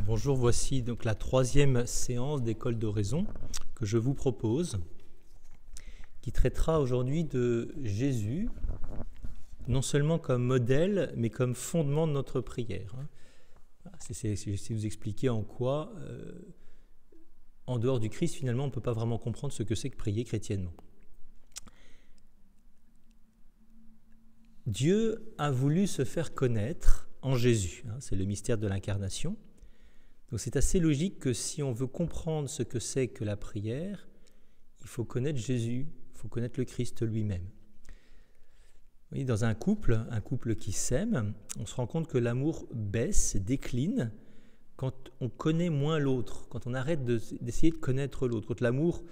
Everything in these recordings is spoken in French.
Bonjour, voici donc la troisième séance d'école d'oraison que je vous propose, qui traitera aujourd'hui de Jésus, non seulement comme modèle, mais comme fondement de notre prière. Je vais vous expliquer en quoi, en dehors du Christ, finalement, on ne peut pas vraiment comprendre ce que c'est que prier chrétiennement. Dieu a voulu se faire connaître en Jésus, c'est le mystère de l'incarnation. Donc c'est assez logique que si on veut comprendre ce que c'est que la prière, il faut connaître Jésus, il faut connaître le Christ lui-même. Vous voyez, dans un couple qui s'aime, on se rend compte que l'amour baisse, décline, quand on connaît moins l'autre, quand on arrête d'essayer de connaître l'autre, quand l'amour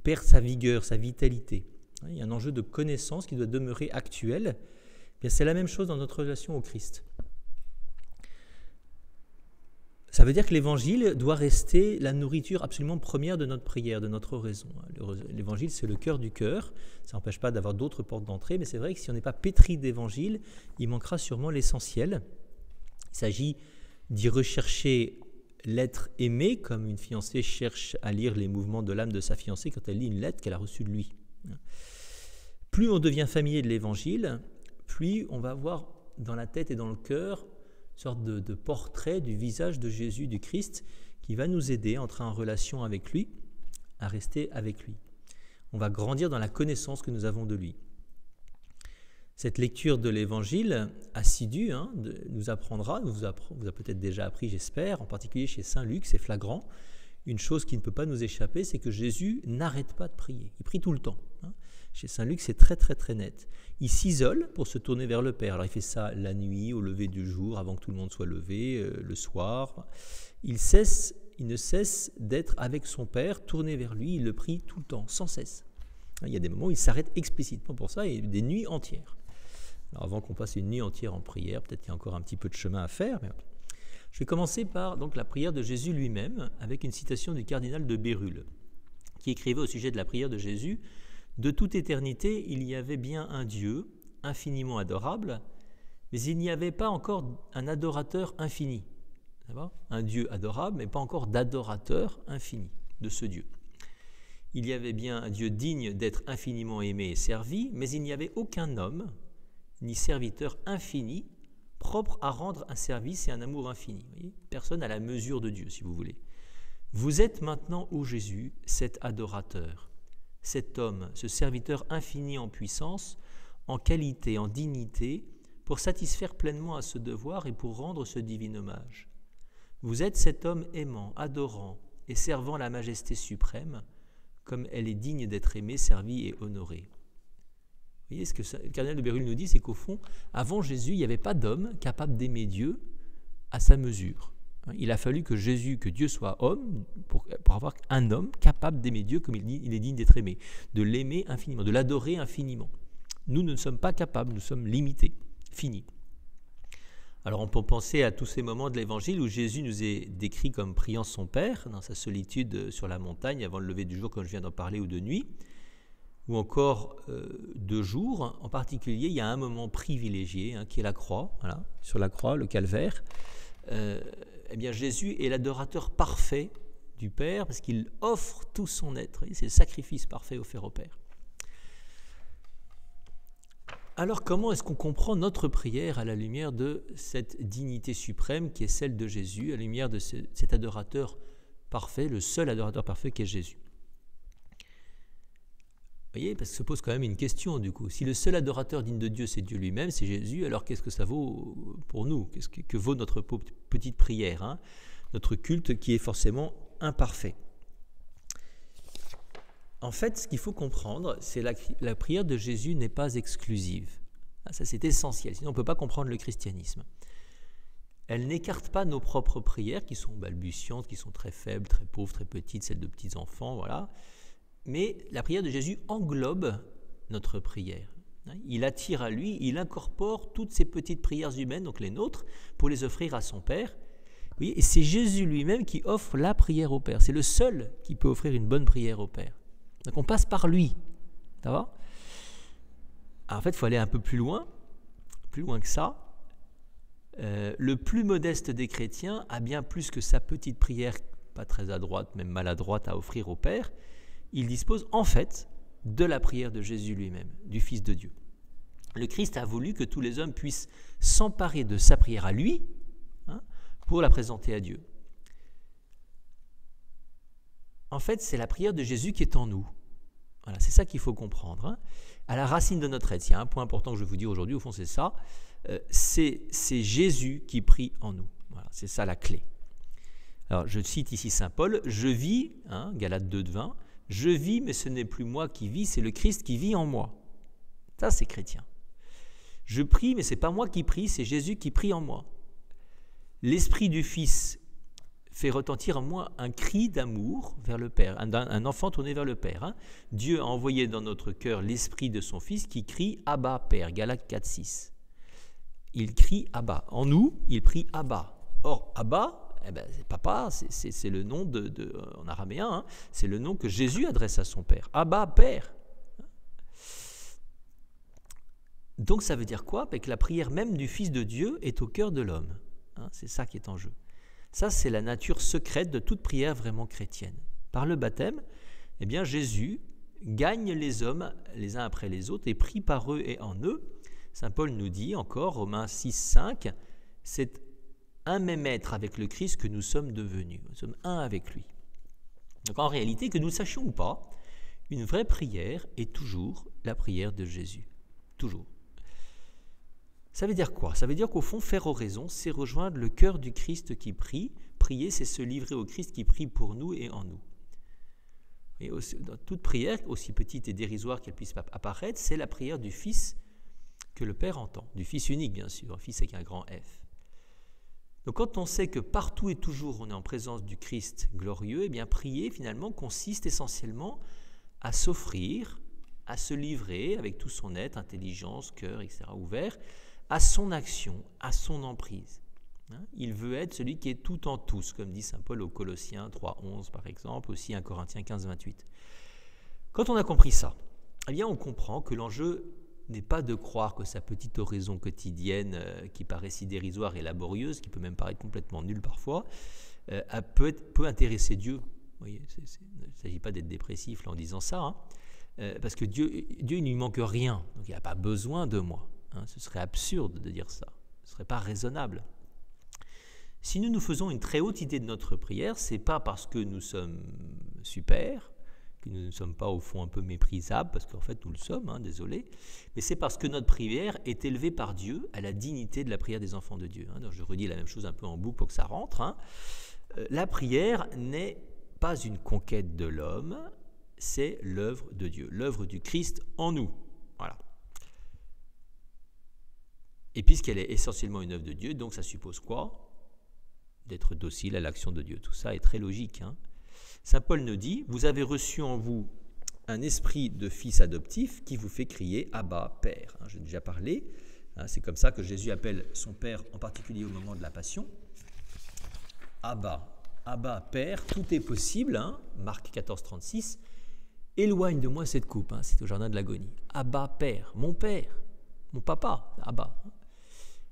perd sa vigueur, sa vitalité. Il y a un enjeu de connaissance qui doit demeurer actuel. Bien, c'est la même chose dans notre relation au Christ. Ça veut dire que l'évangile doit rester la nourriture absolument première de notre prière, de notre oraison. L'évangile, c'est le cœur du cœur. Ça n'empêche pas d'avoir d'autres portes d'entrée, mais c'est vrai que si on n'est pas pétri d'évangile, il manquera sûrement l'essentiel. Il s'agit d'y rechercher l'être aimé, comme une fiancée cherche à lire les mouvements de l'âme de sa fiancée quand elle lit une lettre qu'elle a reçue de lui. Plus on devient familier de l'évangile, plus on va avoir dans la tête et dans le cœur une sorte de portrait du visage de Jésus, du Christ, qui va nous aider à entrer en relation avec lui, à rester avec lui. On va grandir dans la connaissance que nous avons de lui. Cette lecture de l'Évangile assidue nous apprendra, vous a peut-être déjà appris, j'espère, en particulier chez Saint Luc, c'est flagrant. Une chose qui ne peut pas nous échapper, c'est que Jésus n'arrête pas de prier. Il prie tout le temps. Chez Saint Luc, c'est très très très net. Il s'isole pour se tourner vers le Père. Alors il fait ça la nuit, au lever du jour, avant que tout le monde soit levé, le soir. Il ne cesse d'être avec son Père, tourné vers lui, il le prie tout le temps, sans cesse. Il y a des moments où il s'arrête explicitement pour ça, et des nuits entières. Alors avant qu'on passe une nuit entière en prière, peut-être qu'il y a encore un petit peu de chemin à faire. Mais je vais commencer par donc, la prière de Jésus lui-même, avec une citation du cardinal de Bérulle, qui écrivait au sujet de la prière de Jésus: « De toute éternité, il y avait bien un Dieu, infiniment adorable, mais il n'y avait pas encore un adorateur infini. » Un Dieu adorable, mais pas encore d'adorateur infini de ce Dieu. Il y avait bien un Dieu digne d'être infiniment aimé et servi, mais il n'y avait aucun homme, ni serviteur infini, propre à rendre un service et un amour infini. Vous voyez, personne à la mesure de Dieu, si vous voulez. Vous êtes maintenant, ô Jésus, cet adorateur, cet homme, ce serviteur infini en puissance, en qualité, en dignité, pour satisfaire pleinement à ce devoir et pour rendre ce divin hommage. Vous êtes cet homme aimant, adorant et servant la majesté suprême, comme elle est digne d'être aimée, servie et honorée. Vous voyez, ce que le cardinal de Bérulle nous dit, c'est qu'au fond, avant Jésus, il n'y avait pas d'homme capable d'aimer Dieu à sa mesure. Il a fallu que Dieu soit homme pour avoir un homme capable d'aimer Dieu comme il est digne d'être aimé, de l'aimer infiniment, de l'adorer infiniment. Nous ne sommes pas capables, nous sommes limités, finis. Alors on peut penser à tous ces moments de l'Évangile où Jésus nous est décrit comme priant son Père dans sa solitude sur la montagne avant le lever du jour, comme je viens d'en parler, ou de nuit, ou encore de jour. En particulier, il y a un moment privilégié qui est la croix, voilà, sur la croix, le calvaire. Eh bien, Jésus est l'adorateur parfait du Père parce qu'il offre tout son être. C'est le sacrifice parfait offert au Père. Alors, comment est-ce qu'on comprend notre prière à la lumière de cette dignité suprême qui est celle de Jésus, à la lumière de cet adorateur parfait, le seul adorateur parfait qui est Jésus? Vous voyez, parce que se pose quand même une question du coup. Si le seul adorateur digne de Dieu, c'est Dieu lui-même, c'est Jésus, alors qu'est-ce que ça vaut pour nous? Qu'est-ce que vaut notre petite prière, notre culte qui est forcément imparfait? En fait, ce qu'il faut comprendre, c'est que la prière de Jésus n'est pas exclusive. Ça, c'est essentiel, sinon on ne peut pas comprendre le christianisme. Elle n'écarte pas nos propres prières, qui sont balbutiantes, qui sont très faibles, très pauvres, très petites, celles de petits-enfants, voilà. Mais la prière de Jésus englobe notre prière. Il attire à lui, il incorpore toutes ces petites prières humaines, donc les nôtres, pour les offrir à son Père. Oui, et c'est Jésus lui-même qui offre la prière au Père. C'est le seul qui peut offrir une bonne prière au Père. Donc on passe par lui. Ça va ? Alors en fait, il faut aller un peu plus loin que ça. le plus modeste des chrétiens a bien plus que sa petite prière, pas très à droite, même maladroite, à offrir au Père. Il dispose en fait de la prière de Jésus lui-même, du Fils de Dieu. Le Christ a voulu que tous les hommes puissent s'emparer de sa prière à lui, pour la présenter à Dieu. En fait, c'est la prière de Jésus qui est en nous. Voilà, c'est ça qu'il faut comprendre. À la racine de notre être, il y a un point important que je vais vous dire aujourd'hui, au fond c'est ça, c'est Jésus qui prie en nous. Voilà, c'est ça la clé. Alors je cite ici saint Paul, je vis, Galates 2:20, je vis mais ce n'est plus moi qui vis, c'est le Christ qui vit en moi. Ça c'est chrétien. Je prie mais ce n'est pas moi qui prie, c'est Jésus qui prie en moi. L'esprit du Fils fait retentir en moi un cri d'amour vers le Père, un enfant tourné vers le Père. Dieu a envoyé dans notre cœur l'esprit de son Fils qui crie « Abba, Père », Galates 4:6. Il crie « Abba ». En nous, il prie « Abba ». Or, Abba, c'est papa, c'est le nom en araméen, c'est le nom que Jésus adresse à son Père. « Abba, Père ». Donc ça veut dire quoi ? Que la prière même du Fils de Dieu est au cœur de l'homme. C'est ça qui est en jeu. Ça, c'est la nature secrète de toute prière vraiment chrétienne. Par le baptême, Jésus gagne les hommes les uns après les autres et prie par eux et en eux. Saint Paul nous dit encore, Romains 6:5, c'est un même être avec le Christ que nous sommes devenus. Nous sommes un avec lui. Donc en réalité, que nous le sachions ou pas, une vraie prière est toujours la prière de Jésus. Toujours. Ça veut dire quoi ? Ça veut dire qu'au fond, faire oraison, c'est rejoindre le cœur du Christ qui prie. Prier, c'est se livrer au Christ qui prie pour nous et en nous. Et dans toute prière, aussi petite et dérisoire qu'elle puisse apparaître, c'est la prière du Fils que le Père entend, du Fils unique bien sûr, un Fils avec un grand F. Donc quand on sait que partout et toujours on est en présence du Christ glorieux, prier finalement consiste essentiellement à s'offrir, à se livrer avec tout son être, intelligence, cœur, etc. ouvert, à son action, à son emprise. Il veut être celui qui est tout en tous, comme dit saint Paul aux Colossiens 3:11 par exemple, aussi 1 Corinthiens 15:28. Quand on a compris ça, on comprend que l'enjeu n'est pas de croire que sa petite oraison quotidienne, qui paraît si dérisoire et laborieuse, qui peut même paraître complètement nulle parfois, peut intéresser Dieu. Vous voyez, il ne s'agit pas d'être dépressif là, en disant ça, parce que Dieu, il ne lui manque rien, donc il n'a pas besoin de moi. Ce serait absurde de dire ça, ce ne serait pas raisonnable. Si nous nous faisons une très haute idée de notre prière, ce n'est pas parce que nous sommes super, que nous ne sommes pas au fond un peu méprisables, parce qu'en fait nous le sommes, désolé, mais c'est parce que notre prière est élevée par Dieu à la dignité de la prière des enfants de Dieu. Donc je redis la même chose un peu en boucle pour que ça rentre. La prière n'est pas une conquête de l'homme, c'est l'œuvre de Dieu, l'œuvre du Christ en nous. Voilà. Et puisqu'elle est essentiellement une œuvre de Dieu, donc ça suppose quoi ? D'être docile à l'action de Dieu. Tout ça est très logique. Saint Paul nous dit, vous avez reçu en vous un esprit de fils adoptif qui vous fait crier « Abba, Père ». J'ai déjà parlé, c'est comme ça que Jésus appelle son Père, en particulier au moment de la Passion. Abba, Abba, Père, tout est possible, Marc 14:36. Éloigne de moi cette coupe, c'est au jardin de l'agonie. Abba, Père, mon papa, Abba.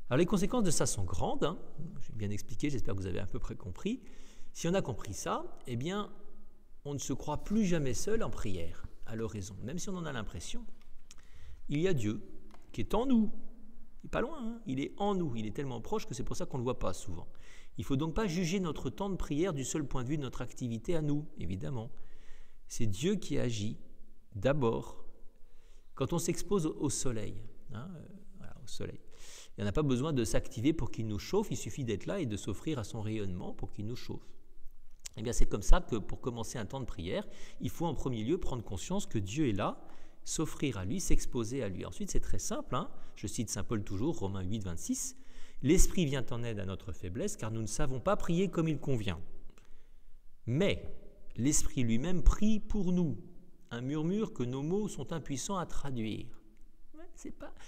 Alors les conséquences de ça sont grandes, j'ai bien expliqué, j'espère que vous avez à peu près compris. Si on a compris ça, on ne se croit plus jamais seul en prière, à l'oraison, même si on en a l'impression. Il y a Dieu qui est en nous, il n'est pas loin, il est en nous, il est tellement proche que c'est pour ça qu'on ne le voit pas souvent. Il ne faut donc pas juger notre temps de prière du seul point de vue de notre activité à nous, évidemment. C'est Dieu qui agit d'abord quand on s'expose au soleil. Au soleil. Il n'y en a pas besoin de s'activer pour qu'il nous chauffe, il suffit d'être là et de s'offrir à son rayonnement pour qu'il nous chauffe. C'est comme ça que pour commencer un temps de prière, il faut en premier lieu prendre conscience que Dieu est là, s'offrir à lui, s'exposer à lui. Ensuite, c'est très simple, je cite saint Paul toujours, Romains 8:26, « L'Esprit vient en aide à notre faiblesse, car nous ne savons pas prier comme il convient. Mais l'Esprit lui-même prie pour nous, un murmure que nos mots sont impuissants à traduire. »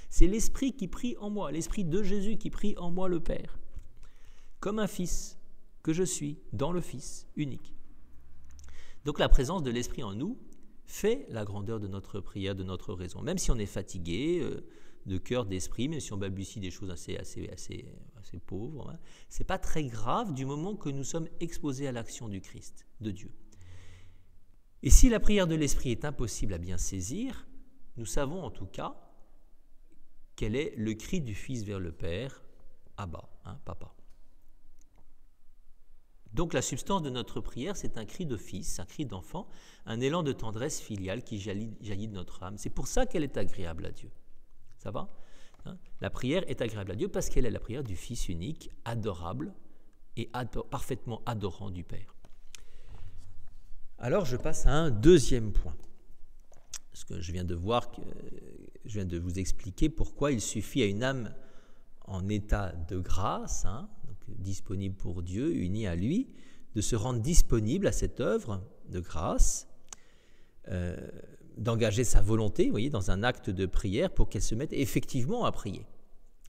C'est l'Esprit qui prie en moi, l'Esprit de Jésus qui prie en moi le Père, comme un fils que je suis dans le Fils unique. Donc la présence de l'Esprit en nous fait la grandeur de notre prière, de notre oraison. Même si on est fatigué de cœur, d'esprit, même si on balbutie des choses assez c'est pauvre. Hein. Ce n'est pas très grave du moment que nous sommes exposés à l'action du Christ, de Dieu. Et si la prière de l'Esprit est impossible à bien saisir, nous savons en tout cas quel est le cri du Fils vers le Père, Abba, hein, Papa. Donc la substance de notre prière, c'est un cri de fils, un cri d'enfant, un élan de tendresse filiale qui jaillit de notre âme. C'est pour ça qu'elle est agréable à Dieu. Ça va ? Hein ? La prière est agréable à Dieu parce qu'elle est la prière du Fils unique, adorable et parfaitement adorant du Père. Alors je passe à un deuxième point. Parce que je viens de vous expliquer pourquoi il suffit à une âme en état de grâce, hein, disponible pour Dieu, unie à lui, de se rendre disponible à cette œuvre de grâce, d'engager sa volonté, vous voyez, dans un acte de prière pour qu'elle se mette effectivement à prier.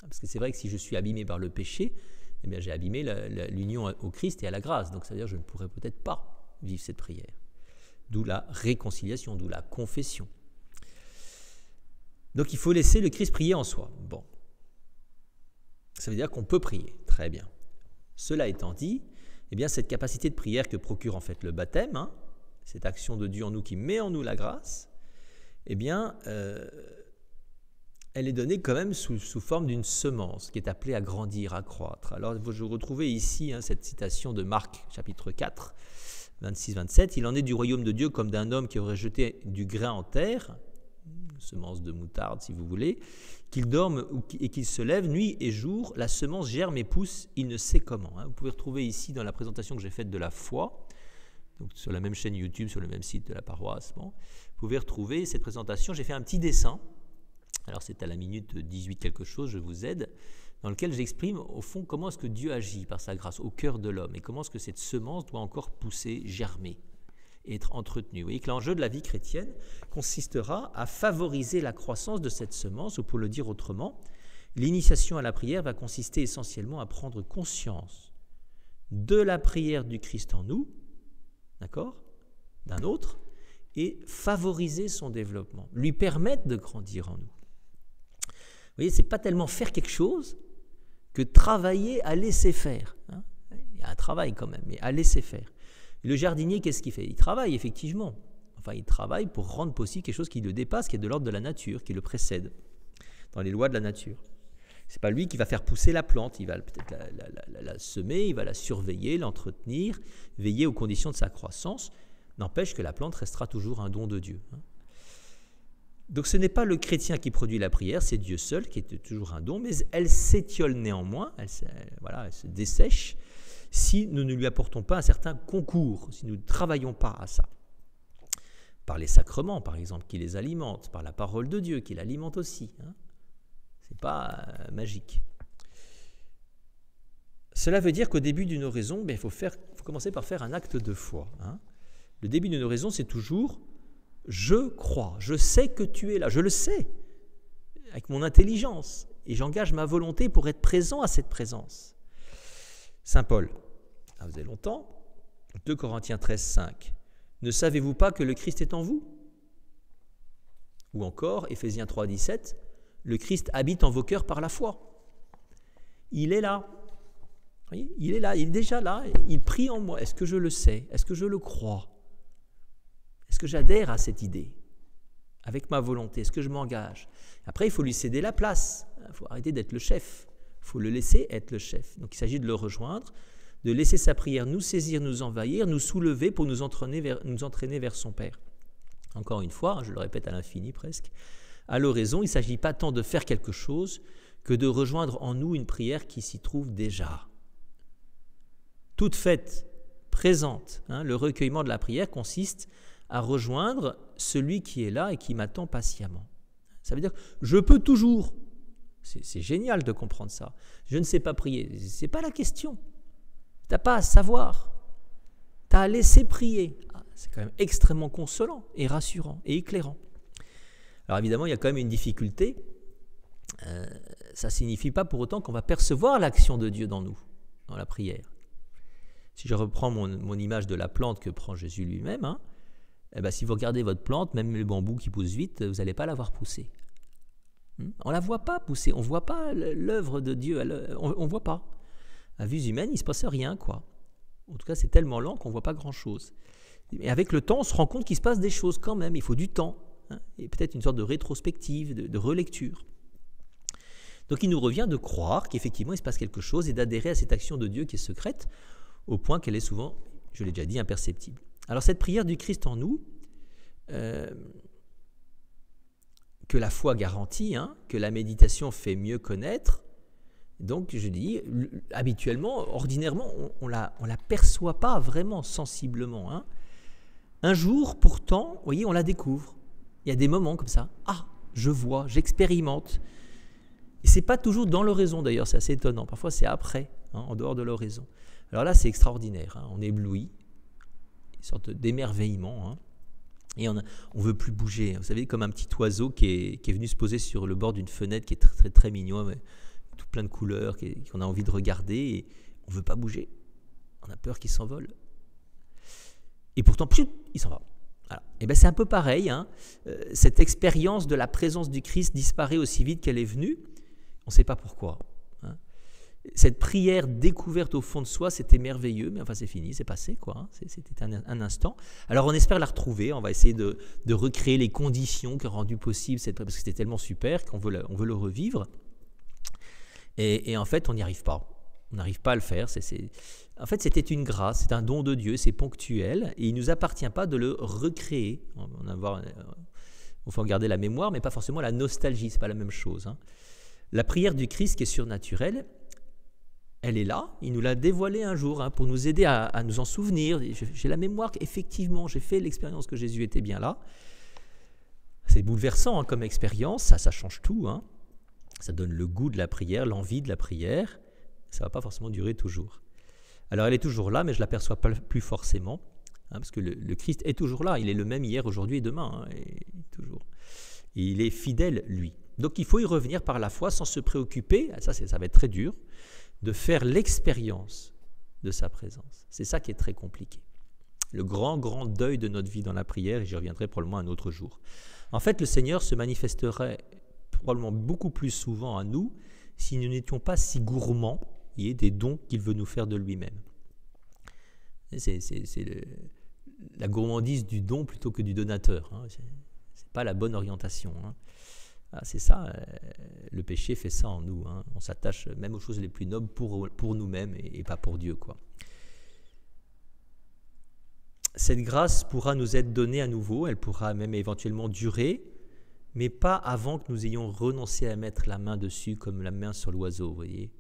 Parce que c'est vrai que si je suis abîmé par le péché, eh bien j'ai abîmé l'union au Christ et à la grâce. Donc ça veut dire que je ne pourrais peut-être pas vivre cette prière. D'où la réconciliation, d'où la confession. Donc il faut laisser le Christ prier en soi. Bon. Ça veut dire qu'on peut prier. Très bien. Cela étant dit, eh bien, cette capacité de prière que procure en fait le baptême, hein, cette action de Dieu en nous qui met en nous la grâce, eh bien, elle est donnée quand même sous forme d'une semence qui est appelée à grandir, à croître. Alors, vous retrouvez ici cette citation de Marc, chapitre 4, 26-27. « Il en est du royaume de Dieu comme d'un homme qui aurait jeté du grain en terre, une semence de moutarde si vous voulez, qu'il dorme et qu'il se lève nuit et jour, la semence germe et pousse, il ne sait comment. » Vous pouvez retrouver ici dans la présentation que j'ai faite de la foi, donc sur la même chaîne YouTube, sur le même site de la paroisse. Bon, vous pouvez retrouver cette présentation. J'ai fait un petit dessin, alors c'est à la minute 18 quelque chose, je vous aide, dans lequel j'exprime au fond comment est-ce que Dieu agit par sa grâce au cœur de l'homme et comment est-ce que cette semence doit encore pousser, germer et être entretenue. Vous voyez que l'enjeu de la vie chrétienne consistera à favoriser la croissance de cette semence, ou pour le dire autrement, l'initiation à la prière va consister essentiellement à prendre conscience de la prière du Christ en nous, d'accord, d'un autre, et favoriser son développement, lui permettre de grandir en nous. Vous voyez, ce n'est pas tellement faire quelque chose que travailler à laisser faire. Hein. Il y a un travail quand même, mais à laisser faire. Et le jardinier, qu'est-ce qu'il fait ? Il travaille effectivement. Enfin, il travaille pour rendre possible quelque chose qui le dépasse, qui est de l'ordre de la nature, qui le précède, dans les lois de la nature. Ce n'est pas lui qui va faire pousser la plante, il va peut-être la semer, il va la surveiller, l'entretenir, veiller aux conditions de sa croissance. N'empêche que la plante restera toujours un don de Dieu. Donc ce n'est pas le chrétien qui produit la prière, c'est Dieu seul qui est toujours un don, mais elle s'étiole néanmoins, elle se dessèche, si nous ne lui apportons pas un certain concours, si nous ne travaillons pas à ça. Par les sacrements, par exemple, qui les alimentent, par la parole de Dieu qui l'alimente aussi. Ce n'est pas magique. Cela veut dire qu'au début d'une oraison, il faut commencer par faire un acte de foi. Le début d'une oraison, c'est toujours « je crois, je sais que tu es là, je le sais, avec mon intelligence, et j'engage ma volonté pour être présent à cette présence. » Saint Paul, ça faisait longtemps, 2 Corinthiens 13, 5. « Ne savez-vous pas que le Christ est en vous ?» Ou encore, Éphésiens 3, 17. « Le Christ habite en vos cœurs par la foi. » Il est là. Il est là, il est déjà là, il prie en moi. Est-ce que je le sais ? Est-ce que je le crois ? Est-ce que j'adhère à cette idée avec ma volonté ? Est-ce que je m'engage ? Après, il faut lui céder la place. Il faut arrêter d'être le chef. Il faut le laisser être le chef. Donc, il s'agit de le rejoindre, de laisser sa prière nous saisir, nous envahir, nous soulever pour nous entraîner vers son Père. Encore une fois, je le répète à l'infini presque, à l'oraison, il ne s'agit pas tant de faire quelque chose que de rejoindre en nous une prière qui s'y trouve déjà. Toute faite, présente, le recueillement de la prière consiste à rejoindre celui qui est là et qui m'attend patiemment. Ça veut dire que je peux toujours. C'est génial de comprendre ça. Je ne sais pas prier. Ce n'est pas la question. Tu n'as pas à savoir. Tu as à laisser prier. C'est quand même extrêmement consolant et rassurant et éclairant. Alors évidemment, il y a quand même une difficulté. Ça ne signifie pas pour autant qu'on va percevoir l'action de Dieu dans nous, dans la prière. Si je reprends mon image de la plante que prend Jésus lui-même, si vous regardez votre plante, même le bambou qui pousse vite, vous n'allez pas la voir pousser. On ne la voit pas pousser, on ne voit pas l'œuvre de Dieu, on ne voit pas. À vue humaine, il ne se passe rien, quoi. En tout cas, c'est tellement lent qu'on ne voit pas grand-chose. Et avec le temps, on se rend compte qu'il se passe des choses quand même, il faut du temps, et peut-être une sorte de rétrospective, de relecture. Donc il nous revient de croire qu'effectivement il se passe quelque chose et d'adhérer à cette action de Dieu qui est secrète, au point qu'elle est souvent, je l'ai déjà dit, imperceptible. Alors cette prière du Christ en nous, que la foi garantit, que la méditation fait mieux connaître, donc je dis, habituellement, ordinairement, on la perçoit pas vraiment sensiblement. Un jour, pourtant, vous voyez, on la découvre. Il y a des moments comme ça, je vois, j'expérimente. Et ce n'est pas toujours dans l'oraison d'ailleurs, c'est assez étonnant. Parfois c'est après, en dehors de l'oraison. Alors là c'est extraordinaire, on est ébloui, une sorte d'émerveillement, et on ne veut plus bouger. Vous savez, comme un petit oiseau qui est venu se poser sur le bord d'une fenêtre qui est très, très, très mignon, tout plein de couleurs, qu'on a envie de regarder, et on ne veut pas bouger. On a peur qu'il s'envole. Et pourtant, il s'en va. Voilà. Et bien c'est un peu pareil, cette expérience de la présence du Christ disparaît aussi vite qu'elle est venue. On ne sait pas pourquoi. Cette prière découverte au fond de soi, c'était merveilleux, mais enfin c'est fini, c'est passé, quoi. C'était un instant. Alors on espère la retrouver, on va essayer de recréer les conditions qui ont rendu possible cette prière, parce que c'était tellement super qu'on veut le revivre. Et en fait, on n'y arrive pas. On n'arrive pas à le faire. En fait, c'était une grâce, c'est un don de Dieu, c'est ponctuel, et il ne nous appartient pas de le recréer. Il faut en garder la mémoire, mais pas forcément la nostalgie, ce n'est pas la même chose. La prière du Christ qui est surnaturelle, elle est là, il nous l'a dévoilée un jour pour nous aider à nous en souvenir. J'ai la mémoire qu'effectivement, j'ai fait l'expérience que Jésus était bien là. C'est bouleversant comme expérience, ça change tout. Ça donne le goût de la prière, l'envie de la prière. Ça ne va pas forcément durer toujours. Alors elle est toujours là, mais je ne l'aperçois pas plus forcément, parce que le Christ est toujours là, il est le même hier, aujourd'hui et demain, toujours. Et il est fidèle, lui. Donc il faut y revenir par la foi sans se préoccuper, ça va être très dur, de faire l'expérience de sa présence. C'est ça qui est très compliqué. Le grand deuil de notre vie dans la prière, et j'y reviendrai probablement un autre jour. En fait, le Seigneur se manifesterait probablement beaucoup plus souvent à nous si nous n'étions pas si gourmands des dons qu'il veut nous faire de lui-même. C'est la gourmandise du don plutôt que du donateur. C'est pas la bonne orientation. C'est ça, le péché fait ça en nous. On s'attache même aux choses les plus nobles pour nous-mêmes et pas pour Dieu, quoi. Cette grâce pourra nous être donnée à nouveau, elle pourra même éventuellement durer, mais pas avant que nous ayons renoncé à mettre la main dessus comme la main sur l'oiseau, vous voyez.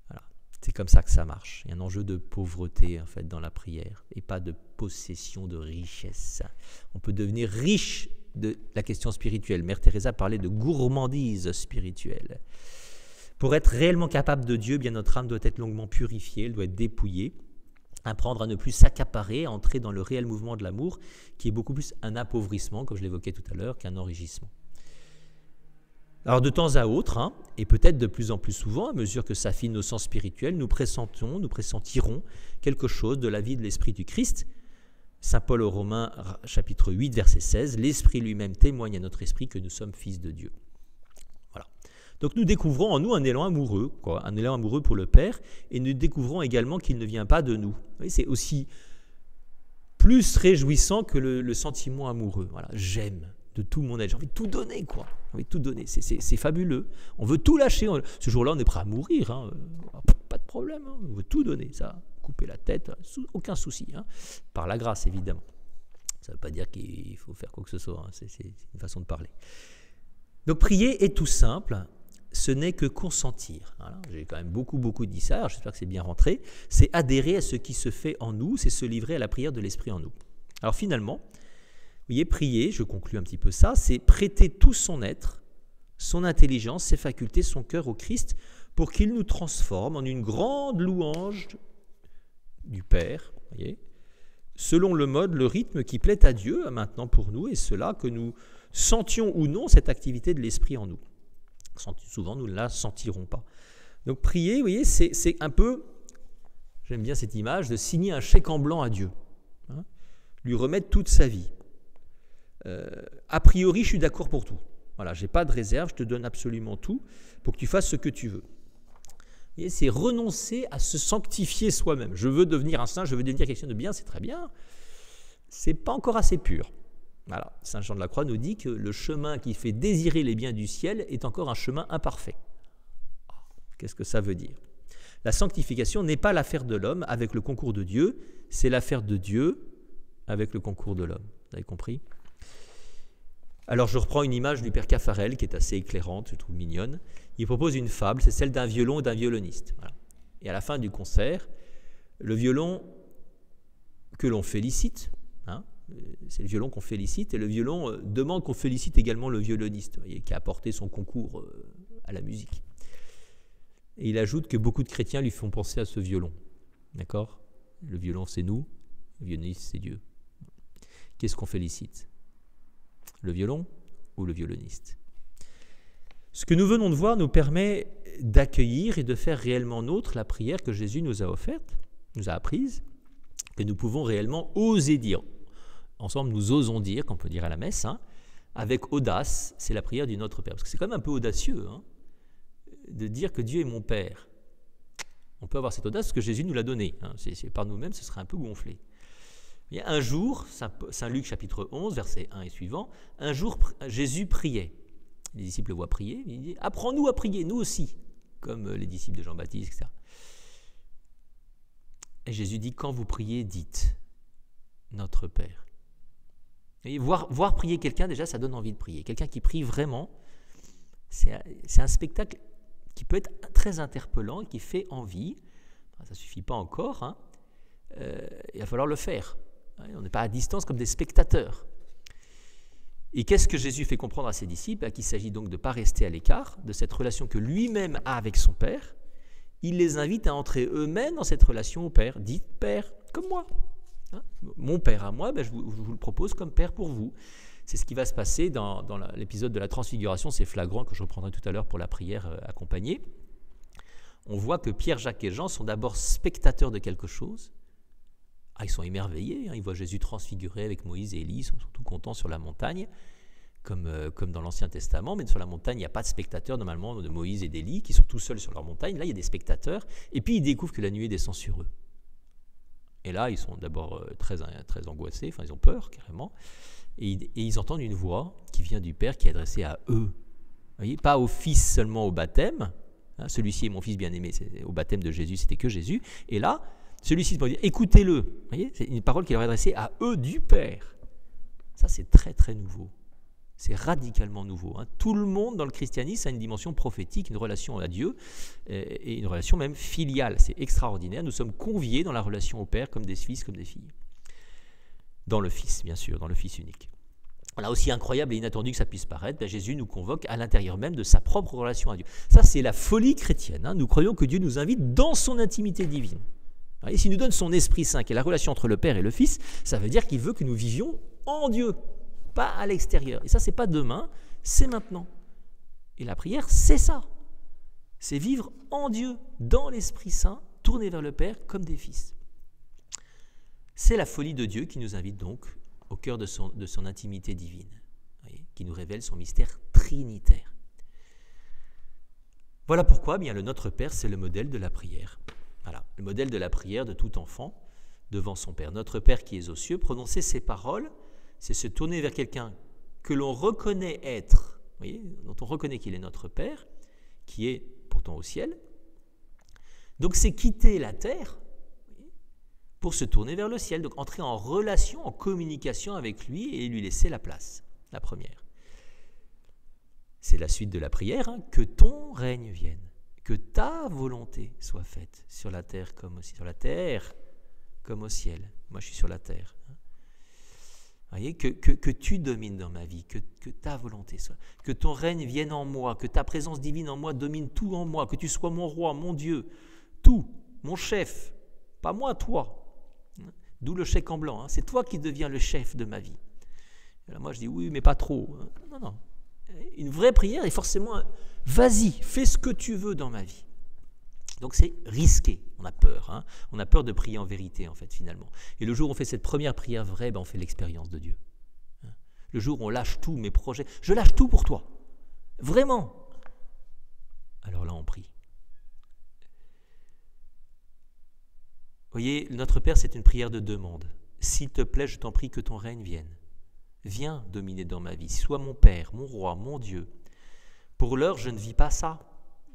Voilà. C'est comme ça que ça marche. Il y a un enjeu de pauvreté en fait dans la prière et pas de possession de richesse. On peut devenir riche de la question spirituelle. Mère Teresa parlait de gourmandise spirituelle. Pour être réellement capable de Dieu, bien notre âme doit être longuement purifiée, elle doit être dépouillée, apprendre à ne plus s'accaparer, à entrer dans le réel mouvement de l'amour, qui est beaucoup plus un appauvrissement, comme je l'évoquais tout à l'heure, qu'un enrichissement. Alors de temps à autre, et peut-être de plus en plus souvent, à mesure que s'affinent nos sens spirituels, nous pressentirons quelque chose de la vie de l'Esprit du Christ. Saint Paul aux Romains, chapitre 8, verset 16, « L'Esprit lui-même témoigne à notre esprit que nous sommes fils de Dieu. » Voilà. Donc nous découvrons en nous un élan amoureux, un élan amoureux pour le Père, et nous découvrons également qu'il ne vient pas de nous. Vous voyez, c'est aussi plus réjouissant que le sentiment amoureux. Voilà, j'aime de tout mon être, j'ai envie de tout donner, quoi. J'ai envie de tout donner, c'est fabuleux. On veut tout lâcher. Ce jour-là, on est prêt à mourir, pas de problème, on veut tout donner, ça. Couper la tête, aucun souci, par la grâce évidemment. Ça ne veut pas dire qu'il faut faire quoi que ce soit, c'est une façon de parler. Donc prier est tout simple, ce n'est que consentir. Voilà, j'ai quand même beaucoup dit ça, j'espère que c'est bien rentré. C'est adhérer à ce qui se fait en nous, c'est se livrer à la prière de l'Esprit en nous. Alors finalement, vous voyez, prier, je conclue un petit peu ça, c'est prêter tout son être, son intelligence, ses facultés, son cœur au Christ pour qu'il nous transforme en une grande louange du Père, voyez, selon le mode, le rythme qui plaît à Dieu maintenant pour nous, et cela que nous sentions ou non cette activité de l'Esprit en nous. Souvent, nous ne la sentirons pas. Donc prier, vous voyez, c'est un peu, j'aime bien cette image, de signer un chèque en blanc à Dieu, lui remettre toute sa vie. A priori, je suis d'accord pour tout. Voilà, je n'ai pas de réserve, je te donne absolument tout pour que tu fasses ce que tu veux. Et c'est renoncer à se sanctifier soi-même. Je veux devenir un saint, je veux devenir quelqu'un de bien, c'est très bien. C'est pas encore assez pur. Voilà, Saint Jean de la Croix nous dit que le chemin qui fait désirer les biens du ciel est encore un chemin imparfait. Qu'est-ce que ça veut dire? La sanctification n'est pas l'affaire de l'homme avec le concours de Dieu, c'est l'affaire de Dieu avec le concours de l'homme. Vous avez compris? Alors je reprends une image du père Caffarel qui est assez éclairante, je trouve mignonne. Il propose une fable, c'est celle d'un violon et d'un violoniste. Voilà. Et à la fin du concert, le violon que l'on félicite, c'est le violon qu'on félicite, et le violon demande qu'on félicite également le violoniste, vous voyez, qui a apporté son concours à la musique. Et il ajoute que beaucoup de chrétiens lui font penser à ce violon. D'accord? Le violon, c'est nous, le violoniste, c'est Dieu. Qu'est-ce qu'on félicite? Le violon ou le violoniste? Ce que nous venons de voir nous permet d'accueillir et de faire réellement nôtre la prière que Jésus nous a offerte, nous a apprise, que nous pouvons réellement oser dire. Ensemble, nous osons dire, qu'on peut dire à la messe, avec audace, c'est la prière du Notre Père. Parce que c'est quand même un peu audacieux de dire que Dieu est mon Père. On peut avoir cette audace parce que Jésus nous l'a donné. C'est par nous-mêmes, ce serait un peu gonflé. Et un jour, Saint Luc chapitre 11, versets 1 et suivant, un jour Jésus priait. Les disciples le voient prier, il dit « Apprends-nous à prier, nous aussi », comme les disciples de Jean-Baptiste, etc. Et Jésus dit « Quand vous priez, dites « Notre Père ». Et voir prier quelqu'un, déjà, ça donne envie de prier. Quelqu'un qui prie vraiment, c'est un spectacle qui peut être très interpellant et qui fait envie. Ça ne suffit pas encore, il va falloir le faire. On n'est pas à distance comme des spectateurs. Et qu'est-ce que Jésus fait comprendre à ses disciples? Qu'il s'agit donc de ne pas rester à l'écart de cette relation que lui-même a avec son Père. Il les invite à entrer eux-mêmes dans cette relation au Père. Dites Père, comme moi. Mon Père à moi, je vous le propose comme Père pour vous. C'est ce qui va se passer dans l'épisode de la Transfiguration, c'est flagrant, que je reprendrai tout à l'heure pour la prière accompagnée. On voit que Pierre, Jacques et Jean sont d'abord spectateurs de quelque chose. Ils sont émerveillés, ils voient Jésus transfiguré avec Moïse et Élie, ils sont tout contents sur la montagne, comme dans l'Ancien Testament, mais sur la montagne, il n'y a pas de spectateurs normalement de Moïse et d'Élie, qui sont tout seuls sur leur montagne. Là, il y a des spectateurs, et puis ils découvrent que la nuée descend sur eux. Et là, ils sont d'abord très angoissés, enfin ils ont peur carrément, et ils entendent une voix qui vient du Père qui est adressée à eux. Vous voyez, pas au Fils seulement au baptême, celui-ci est mon Fils bien-aimé, au baptême de Jésus, c'était que Jésus, et là, celui-ci se dit écoutez-le. Vous voyez, c'est une parole qui leur est adressée à eux du Père. Ça, c'est très très nouveau. C'est radicalement nouveau. Tout le monde dans le christianisme a une dimension prophétique, une relation à Dieu et une relation même filiale. C'est extraordinaire. Nous sommes conviés dans la relation au Père comme des fils, comme des filles. Dans le Fils, bien sûr, dans le Fils unique. Là, aussi incroyable et inattendu que ça puisse paraître, Jésus nous convoque à l'intérieur même de sa propre relation à Dieu. Ça, c'est la folie chrétienne. Nous croyons que Dieu nous invite dans son intimité divine. Et s'il nous donne son Esprit Saint, qui est la relation entre le Père et le Fils, ça veut dire qu'il veut que nous vivions en Dieu, pas à l'extérieur. Et ça, c'est pas demain, c'est maintenant. Et la prière, c'est ça. C'est vivre en Dieu, dans l'Esprit Saint, tourné vers le Père comme des fils. C'est la folie de Dieu qui nous invite donc au cœur de son intimité divine, qui nous révèle son mystère trinitaire. Voilà pourquoi le Notre Père, c'est le modèle de la prière. Voilà, le modèle de la prière de tout enfant devant son Père. Notre Père qui es aux cieux, prononcer ces paroles, c'est se tourner vers quelqu'un que l'on reconnaît être, dont on reconnaît qu'il est notre Père, qui est pourtant au ciel. Donc c'est quitter la terre pour se tourner vers le ciel, donc entrer en relation, en communication avec lui et lui laisser la place, la première. C'est la suite de la prière, que ton règne vienne. Que ta volonté soit faite sur la terre comme au ciel. Moi, je suis sur la terre. Vous voyez, que tu domines dans ma vie, que ta volonté soit. Que ton règne vienne en moi, que ta présence divine en moi domine tout en moi, que tu sois mon roi, mon Dieu, tout, mon chef, pas moi, toi. D'où le chèque en blanc. C'est toi qui deviens le chef de ma vie. Et là, moi, je dis oui, mais pas trop. Non. Une vraie prière est forcément vas-y, fais ce que tu veux dans ma vie. Donc c'est risqué, on a peur. On a peur de prier en vérité, en fait, finalement. Et le jour où on fait cette première prière vraie, on fait l'expérience de Dieu. Le jour où on lâche tous mes projets, je lâche tout pour toi. Vraiment. Alors là, on prie. Vous voyez, notre Père, c'est une prière de demande. S'il te plaît, je t'en prie que ton règne vienne. Viens dominer dans ma vie. Sois mon Père, mon Roi, mon Dieu. Pour l'heure, je ne vis pas ça.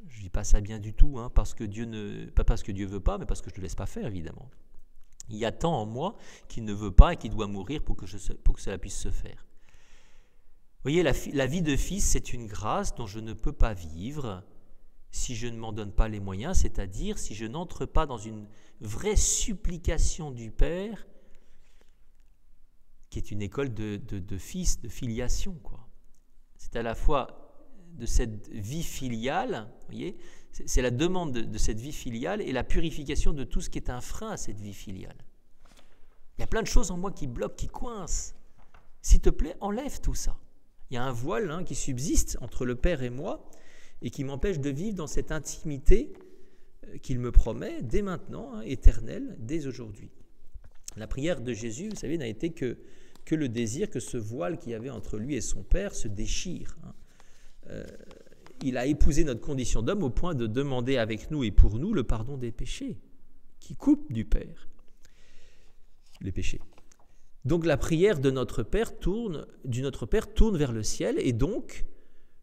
Je ne vis pas ça bien du tout, pas parce que Dieu ne veut pas, mais parce que je ne le laisse pas faire, évidemment. Il y a tant en moi qu'il ne veut pas et qui doit mourir pour que cela puisse se faire. Vous voyez, la vie de fils, c'est une grâce dont je ne peux pas vivre si je ne m'en donne pas les moyens, c'est-à-dire si je n'entre pas dans une vraie supplication du Père, qui est une école de fils, de filiation, quoi. C'est à la fois de cette vie filiale, vous voyez, c'est la demande de cette vie filiale et la purification de tout ce qui est un frein à cette vie filiale. Il y a plein de choses en moi qui bloquent, qui coincent. S'il te plaît, enlève tout ça. Il y a un voile qui subsiste entre le Père et moi et qui m'empêche de vivre dans cette intimité qu'il me promet dès maintenant, éternelle, dès aujourd'hui. La prière de Jésus, vous savez, n'a été que le désir que ce voile qu'il y avait entre lui et son Père se déchire. Il a épousé notre condition d'homme au point de demander avec nous et pour nous le pardon des péchés qui coupent du Père les péchés. Donc la prière de notre Père tourne vers le ciel et donc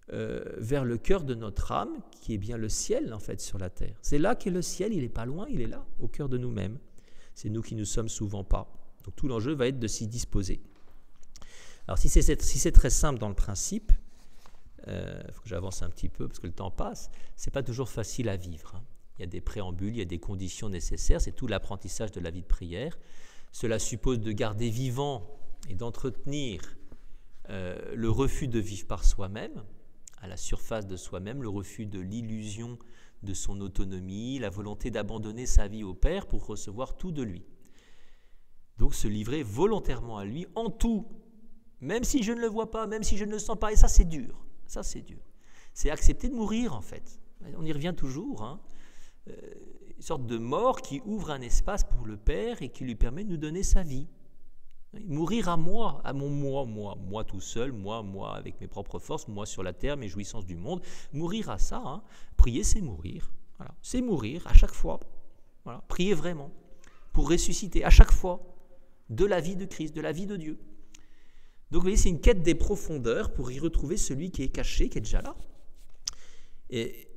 vers le cœur de notre âme qui est bien le ciel en fait sur la terre. C'est là qu'est le ciel, il n'est pas loin, il est là, au cœur de nous-mêmes. C'est nous qui ne sommes souvent pas. Donc tout l'enjeu va être de s'y disposer. Alors si c'est très simple dans le principe, faut que j'avance un petit peu parce que le temps passe, c'est pas toujours facile à vivre. Il y a des préambules, il y a des conditions nécessaires, c'est tout l'apprentissage de la vie de prière. Cela suppose de garder vivant et d'entretenir le refus de vivre par soi-même, à la surface de soi-même, le refus de l'illusion de son autonomie, la volonté d'abandonner sa vie au Père pour recevoir tout de lui. Donc se livrer volontairement à lui en tout, même si je ne le vois pas, même si je ne le sens pas, et ça c'est dur. Ça, c'est dur. C'est accepter de mourir, en fait. On y revient toujours. Une sorte de mort qui ouvre un espace pour le Père et qui lui permet de nous donner sa vie. Mourir à moi, à mon moi tout seul, moi avec mes propres forces, moi sur la terre, mes jouissances du monde. Mourir à ça, prier, c'est mourir. Voilà. C'est mourir à chaque fois. Voilà. Prier vraiment pour ressusciter à chaque fois de la vie de Christ, de la vie de Dieu. Donc vous voyez, c'est une quête des profondeurs pour y retrouver celui qui est caché, qui est déjà là. Et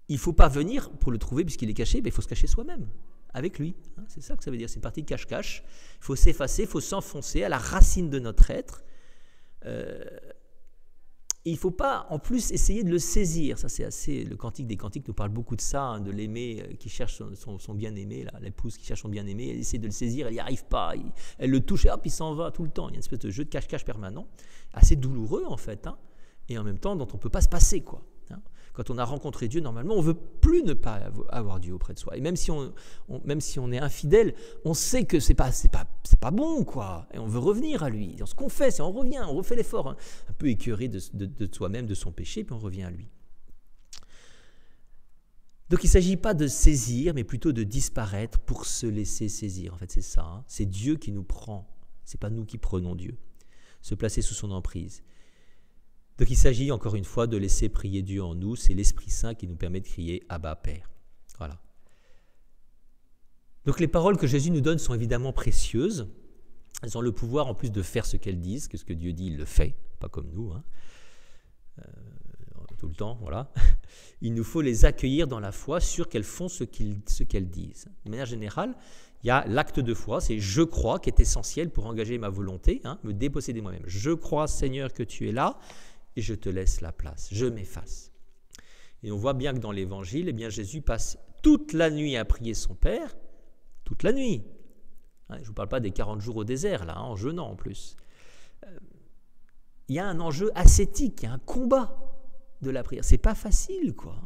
il ne faut pas venir pour le trouver puisqu'il est caché, il faut se cacher soi-même, avec lui. C'est ça que ça veut dire, c'est une partie de cache-cache. Il faut s'effacer, il faut s'enfoncer à la racine de notre être. Il ne faut pas en plus essayer de le saisir. Ça c'est assez, le Cantique des Cantiques nous parle beaucoup de ça, de l'aimer qui cherche son bien-aimé, l'épouse qui cherche son bien-aimé, elle essaie de le saisir, elle n'y arrive pas, elle le touche et hop, il s'en va tout le temps. Il y a une espèce de jeu de cache-cache permanent, assez douloureux en fait, et en même temps dont on ne peut pas se passer, quoi. Quand on a rencontré Dieu, normalement, on ne veut plus ne pas avoir Dieu auprès de soi. Et même si on est infidèle, on sait que c'est pas bon, quoi. Et on veut revenir à lui. On se confesse et on revient, on refait l'effort, un peu écœuré de soi-même, de son péché, puis on revient à lui. Donc il ne s'agit pas de saisir, mais plutôt de disparaître pour se laisser saisir. En fait, c'est ça. C'est Dieu qui nous prend. Ce n'est pas nous qui prenons Dieu. Se placer sous son emprise. Donc il s'agit encore une fois de laisser prier Dieu en nous, c'est l'Esprit Saint qui nous permet de crier « Abba, Père ». Voilà. Donc les paroles que Jésus nous donne sont évidemment précieuses, elles ont le pouvoir en plus de faire ce qu'elles disent, que ce que Dieu dit, il le fait, pas comme nous, tout le temps, voilà. Il nous faut les accueillir dans la foi, sûr qu'elles font ce qu'elles disent. De manière générale, il y a l'acte de foi, c'est « je crois » qui est essentiel pour engager ma volonté, me déposséder moi-même. Je crois, Seigneur, que tu es là, et je te laisse la place, je m'efface. Et on voit bien que dans l'Évangile, Jésus passe toute la nuit à prier son Père, toute la nuit. Je ne vous parle pas des 40 jours au désert, là, en jeûnant en plus. Il y a un enjeu ascétique, il y a un combat de la prière. C'est pas facile, quoi.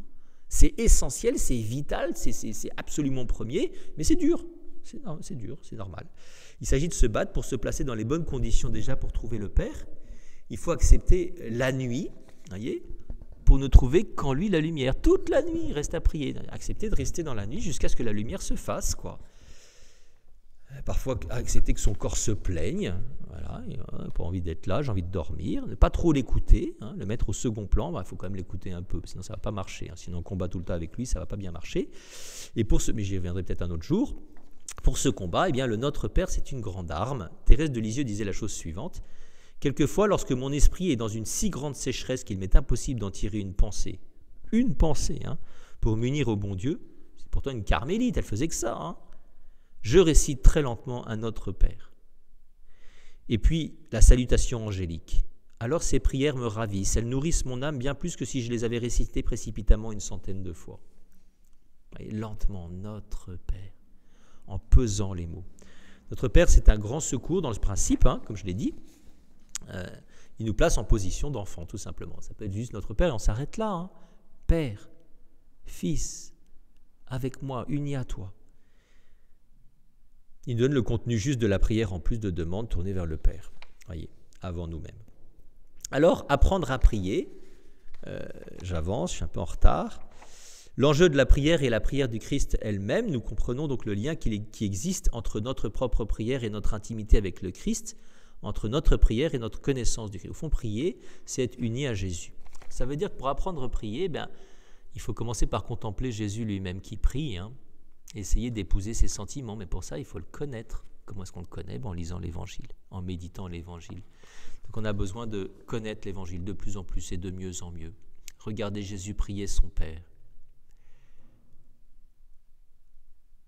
C'est essentiel, c'est vital, c'est absolument premier, mais c'est dur. C'est dur, c'est normal. Il s'agit de se battre pour se placer dans les bonnes conditions déjà pour trouver le Père. Il faut accepter la nuit, voyez, pour ne trouver qu'en lui la lumière. Toute la nuit, il reste à prier. Accepter de rester dans la nuit jusqu'à ce que la lumière se fasse, quoi. Parfois, accepter que son corps se plaigne. Voilà, il n'a pas envie d'être là, j'ai envie de dormir. Ne pas trop l'écouter, le mettre au second plan. Il faut quand même l'écouter un peu, sinon ça ne va pas marcher. Sinon, on combat tout le temps avec lui, ça ne va pas bien marcher. Et mais j'y reviendrai peut-être un autre jour. Pour ce combat, le Notre Père, c'est une grande arme. Thérèse de Lisieux disait la chose suivante. Quelquefois, lorsque mon esprit est dans une si grande sécheresse qu'il m'est impossible d'en tirer une pensée, pour m'unir au bon Dieu, c'est pourtant une carmélite, elle faisait que ça, je récite très lentement un Notre Père. Et puis, la salutation angélique. Alors ces prières me ravissent, elles nourrissent mon âme bien plus que si je les avais récitées précipitamment 100 de fois. Et lentement, Notre Père, en pesant les mots. Notre Père, c'est un grand secours dans le principe, comme je l'ai dit. Il nous place en position d'enfant, tout simplement. Ça peut être juste Notre Père et on s'arrête là. Père, Fils, avec moi, uni à toi. Il donne le contenu juste de la prière en plus de demandes tournées vers le Père. Voyez, avant nous-mêmes. Alors, apprendre à prier, j'avance, je suis un peu en retard. L'enjeu de la prière est la prière du Christ elle-même. Nous comprenons donc le lien qui existe entre notre propre prière et notre intimité avec le Christ, entre notre prière et notre connaissance du Christ. Au fond, prier, c'est être uni à Jésus. Ça veut dire que pour apprendre à prier, il faut commencer par contempler Jésus lui-même qui prie, essayer d'épouser ses sentiments, mais pour ça, il faut le connaître. Comment est-ce qu'on le connaît ? En lisant l'Évangile, en méditant l'Évangile. Donc on a besoin de connaître l'Évangile de plus en plus et de mieux en mieux. Regardez Jésus prier son Père.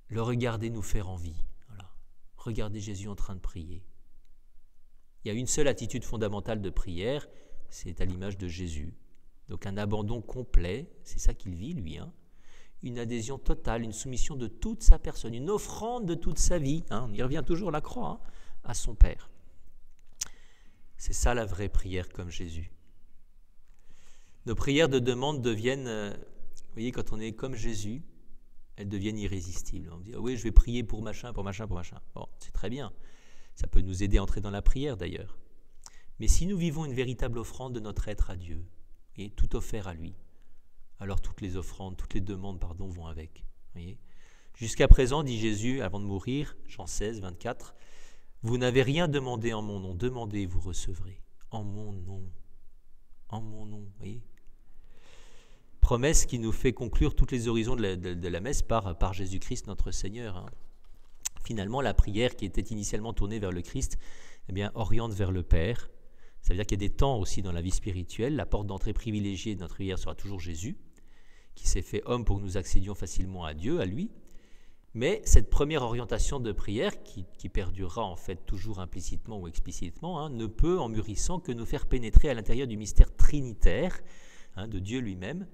Le regarder nous faire envie. Voilà. Regardez Jésus en train de prier. Il y a une seule attitude fondamentale de prière, c'est à l'image de Jésus. Donc un abandon complet, c'est ça qu'il vit lui, une adhésion totale, une soumission de toute sa personne, une offrande de toute sa vie, on y revient toujours à la croix, à son Père. C'est ça la vraie prière comme Jésus. Nos prières de demande deviennent, vous voyez, quand on est comme Jésus, elles deviennent irrésistibles. On dit, oui, je vais prier pour machin, pour machin, pour machin. Bon, c'est très bien. Ça peut nous aider à entrer dans la prière d'ailleurs. Mais si nous vivons une véritable offrande de notre être à Dieu, et tout offert à lui, alors toutes les offrandes, toutes les demandes, vont avec. Voyez ? Jusqu'à présent, dit Jésus, avant de mourir, Jean 16, 24, « Vous n'avez rien demandé en mon nom, demandez et vous recevrez. En mon nom. En mon nom. » Voyez ? Promesse qui nous fait conclure tous les horizons de la messe par Jésus-Christ, notre Seigneur. Finalement, la prière qui était initialement tournée vers le Christ, oriente vers le Père. Ça veut dire qu'il y a des temps aussi dans la vie spirituelle. La porte d'entrée privilégiée de notre prière sera toujours Jésus, qui s'est fait homme pour que nous accédions facilement à Dieu, à lui. Mais cette première orientation de prière, qui perdurera en fait toujours implicitement ou explicitement, ne peut, en mûrissant, que nous faire pénétrer à l'intérieur du mystère trinitaire de Dieu lui-même,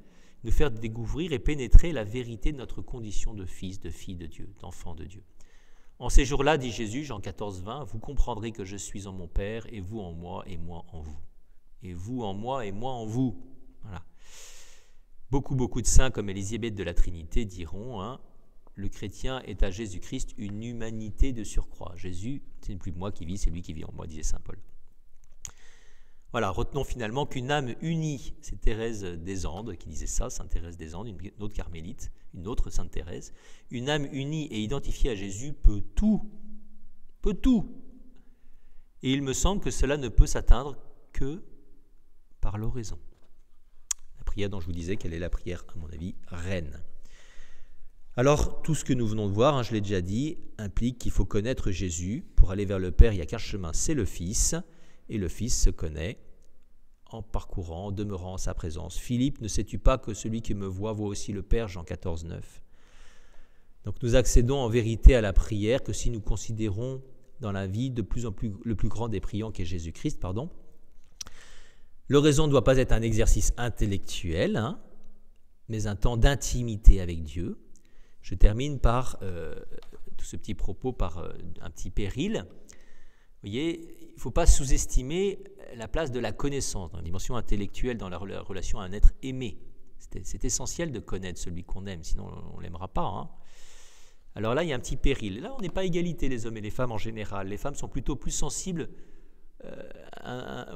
nous faire découvrir et pénétrer la vérité de notre condition de fils, de fille de Dieu, d'enfant de Dieu. En ces jours-là, dit Jésus, Jean 14, 20, vous comprendrez que je suis en mon Père, et vous en moi, et moi en vous. Et vous en moi, et moi en vous. Voilà. Beaucoup de saints, comme Élisabeth de la Trinité, diront, le chrétien est à Jésus-Christ une humanité de surcroît. Jésus, ce n'est plus moi qui vis, c'est lui qui vit en moi, disait saint Paul. Voilà, retenons finalement qu'une âme unie, c'est Thérèse des Andes qui disait ça, sainte Thérèse des Andes, une autre carmélite, une autre sainte Thérèse, une âme unie et identifiée à Jésus peut tout. Et il me semble que cela ne peut s'atteindre que par l'oraison. La prière dont je vous disais qu'elle est la prière, à mon avis, reine. Alors, tout ce que nous venons de voir, je l'ai déjà dit, implique qu'il faut connaître Jésus. Pour aller vers le Père, il n'y a qu'un chemin, c'est le Fils. Et le Fils se connaît en parcourant, en demeurant en sa présence. Philippe, ne sais-tu pas que celui qui me voit aussi le Père, Jean 14, 9. Donc nous accédons en vérité à la prière que si nous considérons dans la vie de plus en plus le plus grand des priants qui est Jésus-Christ. L'oraison ne doit pas être un exercice intellectuel, mais un temps d'intimité avec Dieu. Je termine par tout ce petit propos, par un petit péril. Vous voyez, il ne faut pas sous-estimer la place de la connaissance dans la dimension intellectuelle, dans la relation à un être aimé. C'est essentiel de connaître celui qu'on aime, sinon on ne l'aimera pas. Alors là, il y a un petit péril. Là, on n'est pas égalité, les hommes et les femmes en général. Les femmes sont plutôt plus sensibles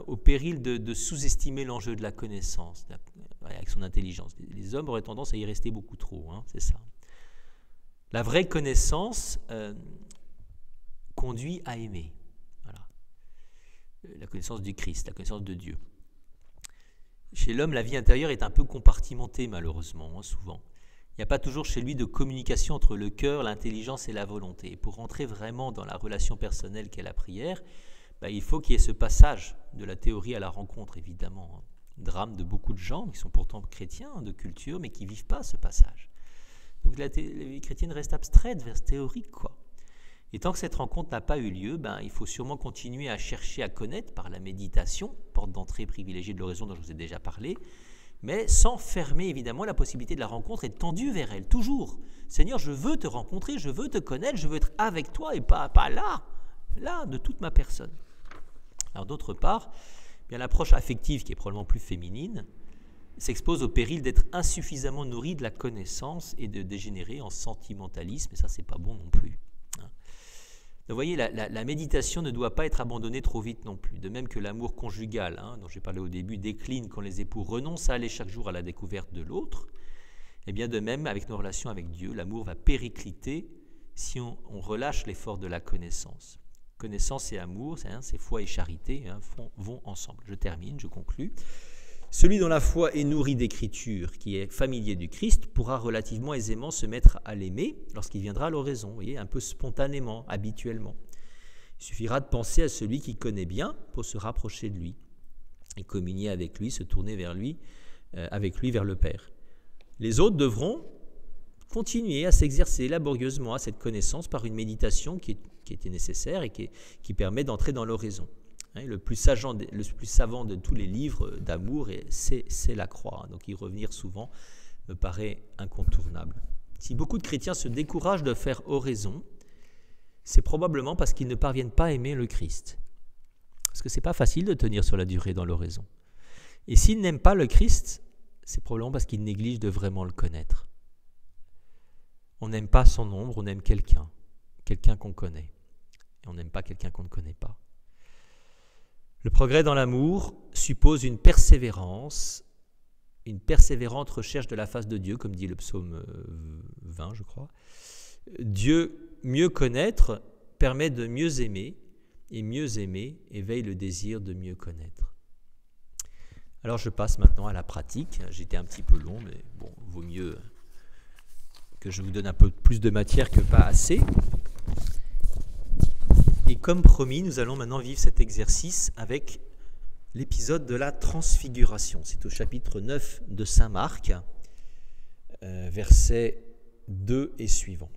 au péril de sous-estimer l'enjeu de la connaissance, avec son intelligence. Les hommes auraient tendance à y rester beaucoup trop, c'est ça. La vraie connaissance conduit à aimer. Voilà. La connaissance du Christ, la connaissance de Dieu. Chez l'homme, la vie intérieure est un peu compartimentée, malheureusement, souvent. Il n'y a pas toujours chez lui de communication entre le cœur, l'intelligence et la volonté. Et pour rentrer vraiment dans la relation personnelle qu'est la prière, il faut qu'il y ait ce passage de la théorie à la rencontre, évidemment. Drame de beaucoup de gens qui sont pourtant chrétiens, de culture, mais qui ne vivent pas ce passage. Donc la vie chrétienne reste abstraite, vers théorique, quoi. Et tant que cette rencontre n'a pas eu lieu, il faut sûrement continuer à chercher à connaître par la méditation, porte d'entrée privilégiée de l'oraison dont je vous ai déjà parlé, mais sans fermer évidemment la possibilité de la rencontre et tendue vers elle, toujours. Seigneur, je veux te rencontrer, je veux te connaître, je veux être avec toi et pas là, de toute ma personne. Alors d'autre part, l'approche affective, qui est probablement plus féminine, s'expose au péril d'être insuffisamment nourrie de la connaissance et de dégénérer en sentimentalisme, et ça c'est pas bon non plus. Vous voyez, la méditation ne doit pas être abandonnée trop vite non plus, de même que l'amour conjugal, dont j'ai parlé au début, décline quand les époux renoncent à aller chaque jour à la découverte de l'autre. Et bien de même, avec nos relations avec Dieu, l'amour va péricliter si on relâche l'effort de la connaissance. Connaissance et amour, c'est foi et charité, vont ensemble. Je termine, je conclus. Celui dont la foi est nourrie d'écriture, qui est familier du Christ, pourra relativement aisément se mettre à l'aimer lorsqu'il viendra à l'oraison, vous voyez, un peu spontanément, habituellement. Il suffira de penser à celui qui connaît bien pour se rapprocher de lui et communier avec lui, se tourner vers lui, avec lui vers le Père. Les autres devront continuer à s'exercer laborieusement à cette connaissance par une méditation qui était nécessaire et qui permet d'entrer dans l'oraison. Le plus savant de tous les livres d'amour, c'est la croix. Donc y revenir souvent me paraît incontournable. Si beaucoup de chrétiens se découragent de faire oraison, c'est probablement parce qu'ils ne parviennent pas à aimer le Christ. Parce que ce n'est pas facile de tenir sur la durée dans l'oraison. Et s'ils n'aiment pas le Christ, c'est probablement parce qu'ils négligent de vraiment le connaître. On n'aime pas son ombre, on aime quelqu'un qu'on connaît. Et on n'aime pas quelqu'un qu'on ne connaît pas. Le progrès dans l'amour suppose une persévérante recherche de la face de Dieu, comme dit le psaume 20, je crois. Dieu, mieux connaître, permet de mieux aimer, et mieux aimer éveille le désir de mieux connaître. Alors je passe maintenant à la pratique. J'étais un petit peu long, mais bon, vaut mieux que je vous donne un peu plus de matière que pas assez. Et comme promis, nous allons maintenant vivre cet exercice avec l'épisode de la transfiguration. C'est au chapitre 9 de Saint Marc, versets 2 et suivants.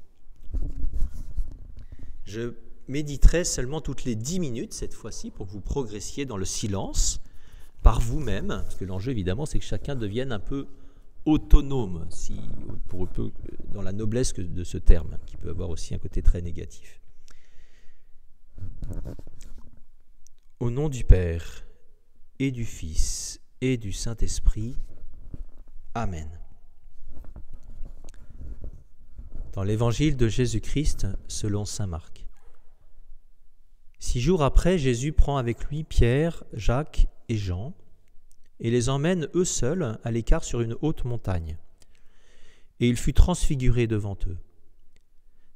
Je méditerai seulement toutes les 10 minutes cette fois-ci pour que vous progressiez dans le silence par vous-même, parce que l'enjeu évidemment c'est que chacun devienne un peu autonome, dans la noblesse de ce terme, qui peut avoir aussi un côté très négatif. Au nom du Père et du Fils et du Saint-Esprit. Amen. Dans l'évangile de Jésus-Christ selon saint Marc. 6 jours après, Jésus prend avec lui Pierre, Jacques et Jean et les emmène eux seuls à l'écart sur une haute montagne. Et il fut transfiguré devant eux.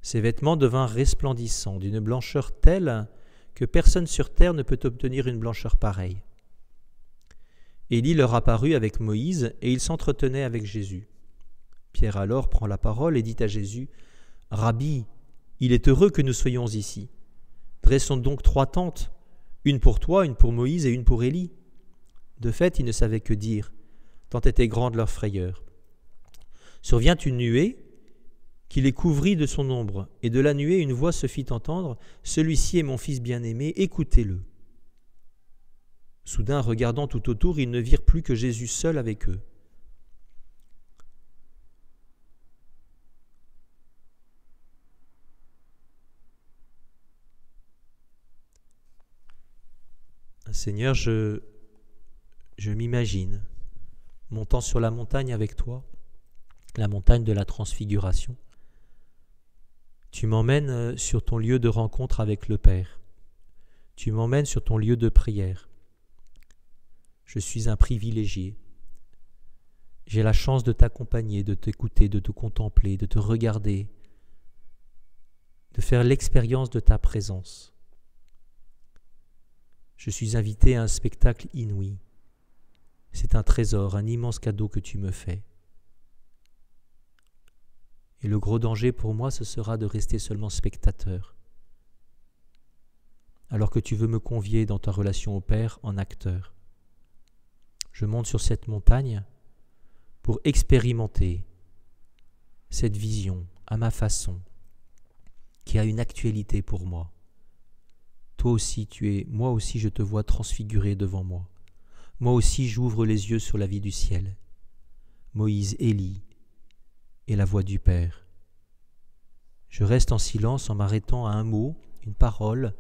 Ses vêtements devinrent resplendissants, d'une blancheur telle que personne sur terre ne peut obtenir une blancheur pareille. Élie leur apparut avec Moïse et ils s'entretenaient avec Jésus. Pierre alors prend la parole et dit à Jésus : « Rabbi, il est heureux que nous soyons ici. Dressons donc 3 tentes, une pour toi, une pour Moïse et une pour Élie. » De fait, ils ne savaient que dire, tant était grande leur frayeur. Survient une nuée qui les couvrit de son ombre, et de la nuée une voix se fit entendre : « Celui-ci est mon fils bien-aimé, écoutez-le. » Soudain, regardant tout autour, ils ne virent plus que Jésus seul avec eux. Seigneur, je m'imagine montant sur la montagne avec toi, la montagne de la transfiguration. Tu m'emmènes sur ton lieu de rencontre avec le Père. Tu m'emmènes sur ton lieu de prière. Je suis un privilégié. J'ai la chance de t'accompagner, de t'écouter, de te contempler, de te regarder, de faire l'expérience de ta présence. Je suis invité à un spectacle inouï. C'est un trésor, un immense cadeau que tu me fais. Et le gros danger pour moi, ce sera de rester seulement spectateur, alors que tu veux me convier dans ta relation au Père en acteur. Je monte sur cette montagne pour expérimenter cette vision à ma façon, qui a une actualité pour moi. Toi aussi tu es, moi aussi je te vois transfiguré devant moi. Moi aussi j'ouvre les yeux sur la vie du ciel. Moïse, Élie et la voix du Père. Je reste en silence en m'arrêtant à un mot, une parole,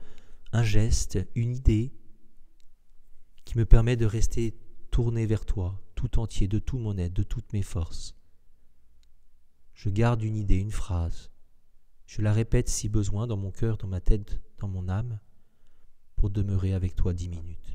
un geste, une idée qui me permet de rester tourné vers toi, tout entier, de tout mon être, de toutes mes forces. Je garde une idée, une phrase. Je la répète si besoin dans mon cœur, dans ma tête, dans mon âme, pour demeurer avec toi 10 minutes.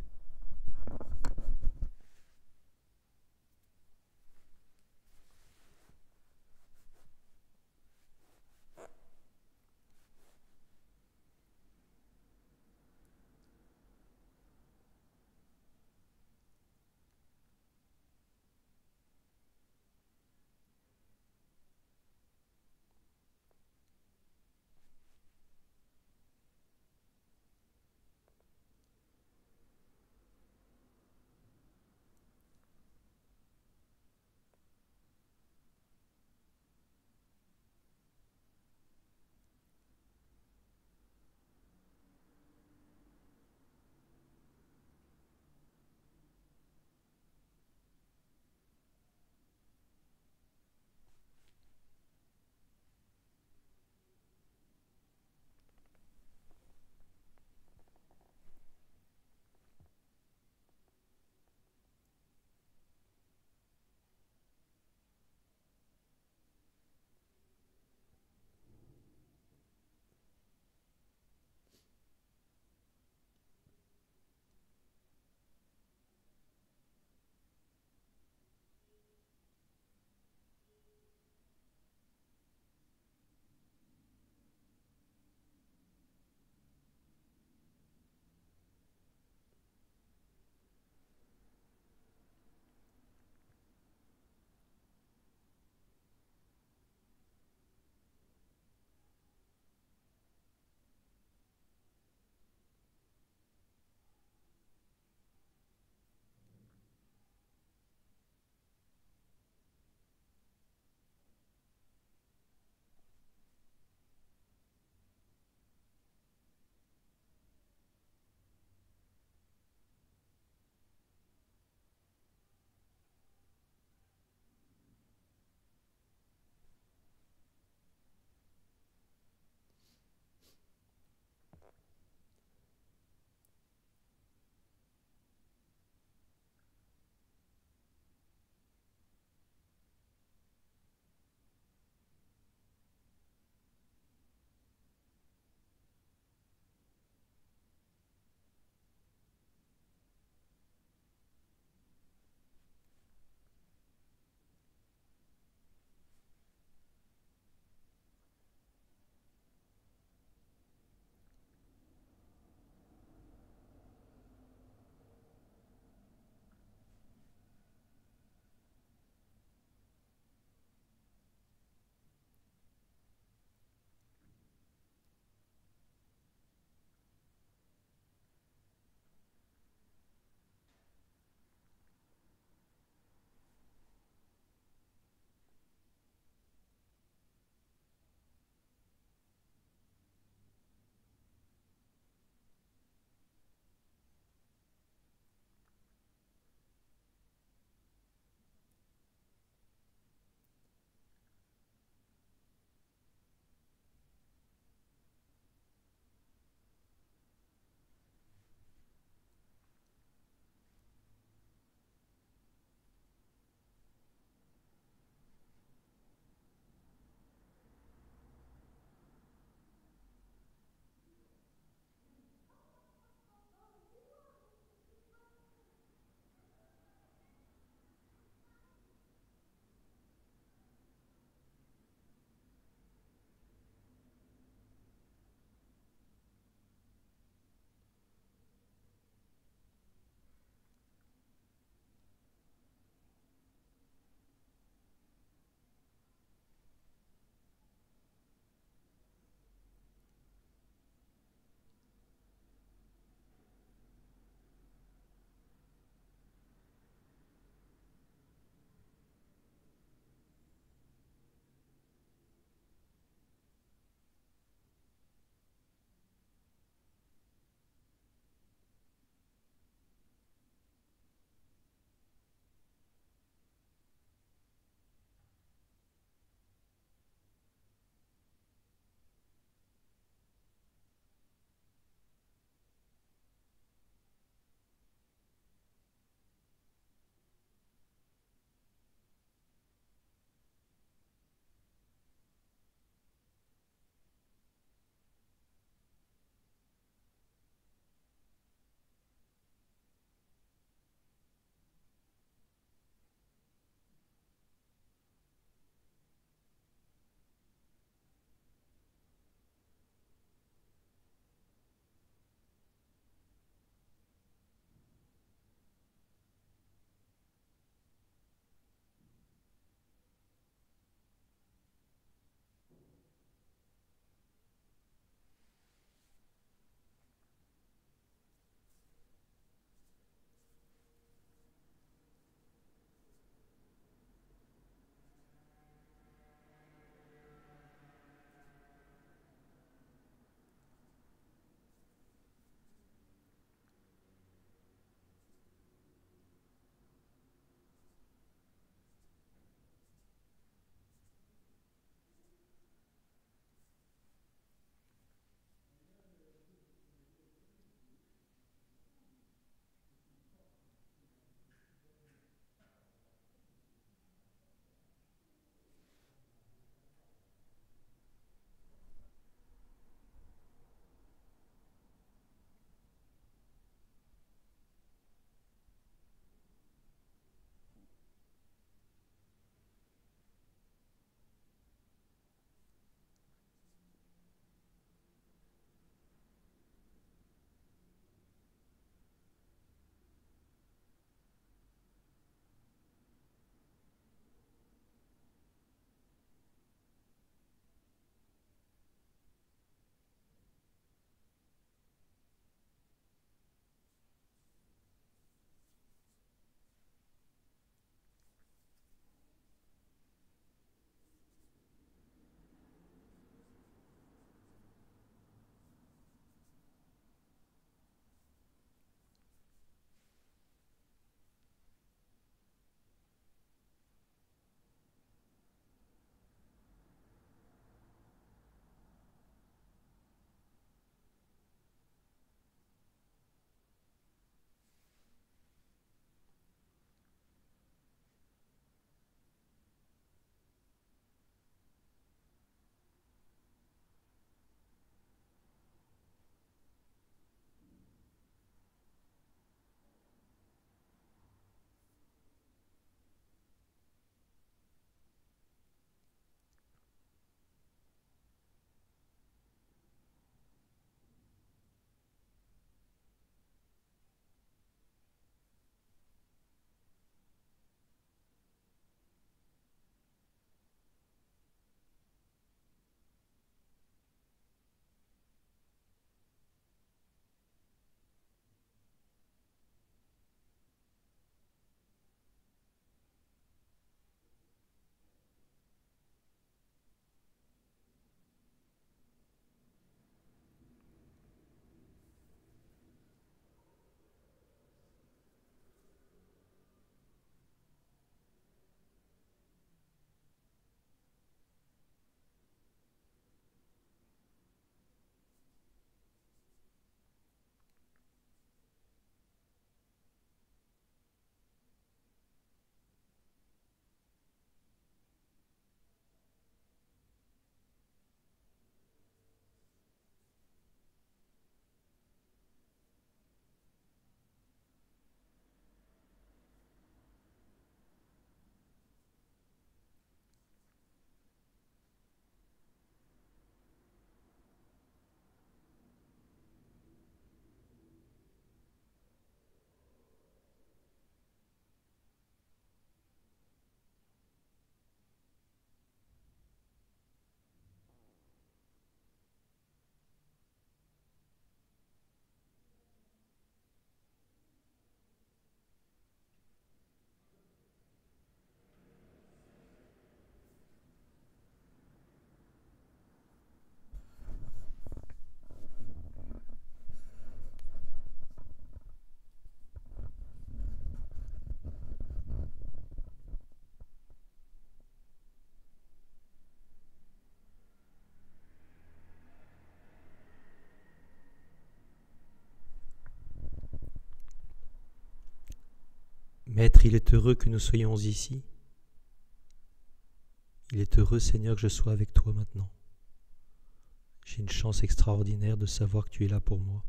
Maître, il est heureux que nous soyons ici. Il est heureux, Seigneur, que je sois avec toi maintenant. J'ai une chance extraordinaire de savoir que tu es là pour moi.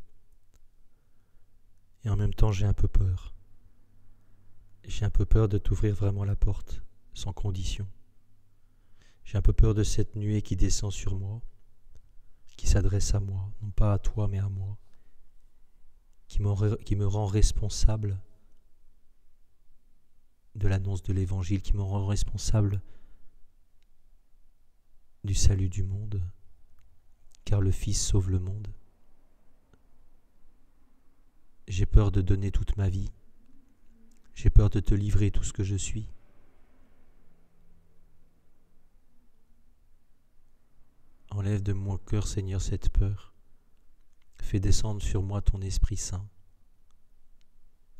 Et en même temps, j'ai un peu peur. J'ai un peu peur de t'ouvrir vraiment la porte, sans condition. J'ai un peu peur de cette nuée qui descend sur moi, qui s'adresse à moi, non pas à toi, mais à moi, qui me rend responsable de l'annonce de l'Évangile, qui me rend responsable du salut du monde, car le Fils sauve le monde. J'ai peur de donner toute ma vie, j'ai peur de te livrer tout ce que je suis. Enlève de mon cœur, Seigneur, cette peur. Fais descendre sur moi ton Esprit Saint.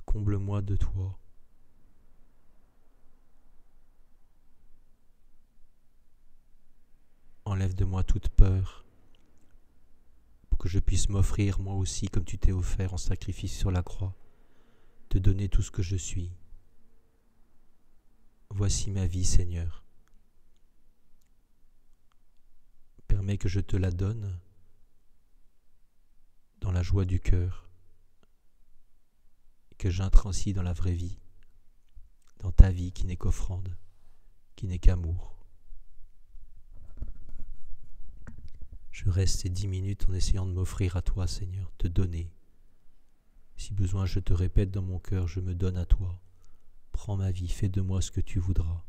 Comble-moi de toi. Enlève de moi toute peur, pour que je puisse m'offrir moi aussi, comme tu t'es offert en sacrifice sur la croix, te donner tout ce que je suis. Voici ma vie, Seigneur. Permets que je te la donne dans la joie du cœur, et que j'entre ainsi dans la vraie vie, dans ta vie qui n'est qu'offrande, qui n'est qu'amour. Je reste ces 10 minutes en essayant de m'offrir à toi, Seigneur, te donner. Si besoin, je te répète dans mon cœur, je me donne à toi. Prends ma vie, fais de moi ce que tu voudras.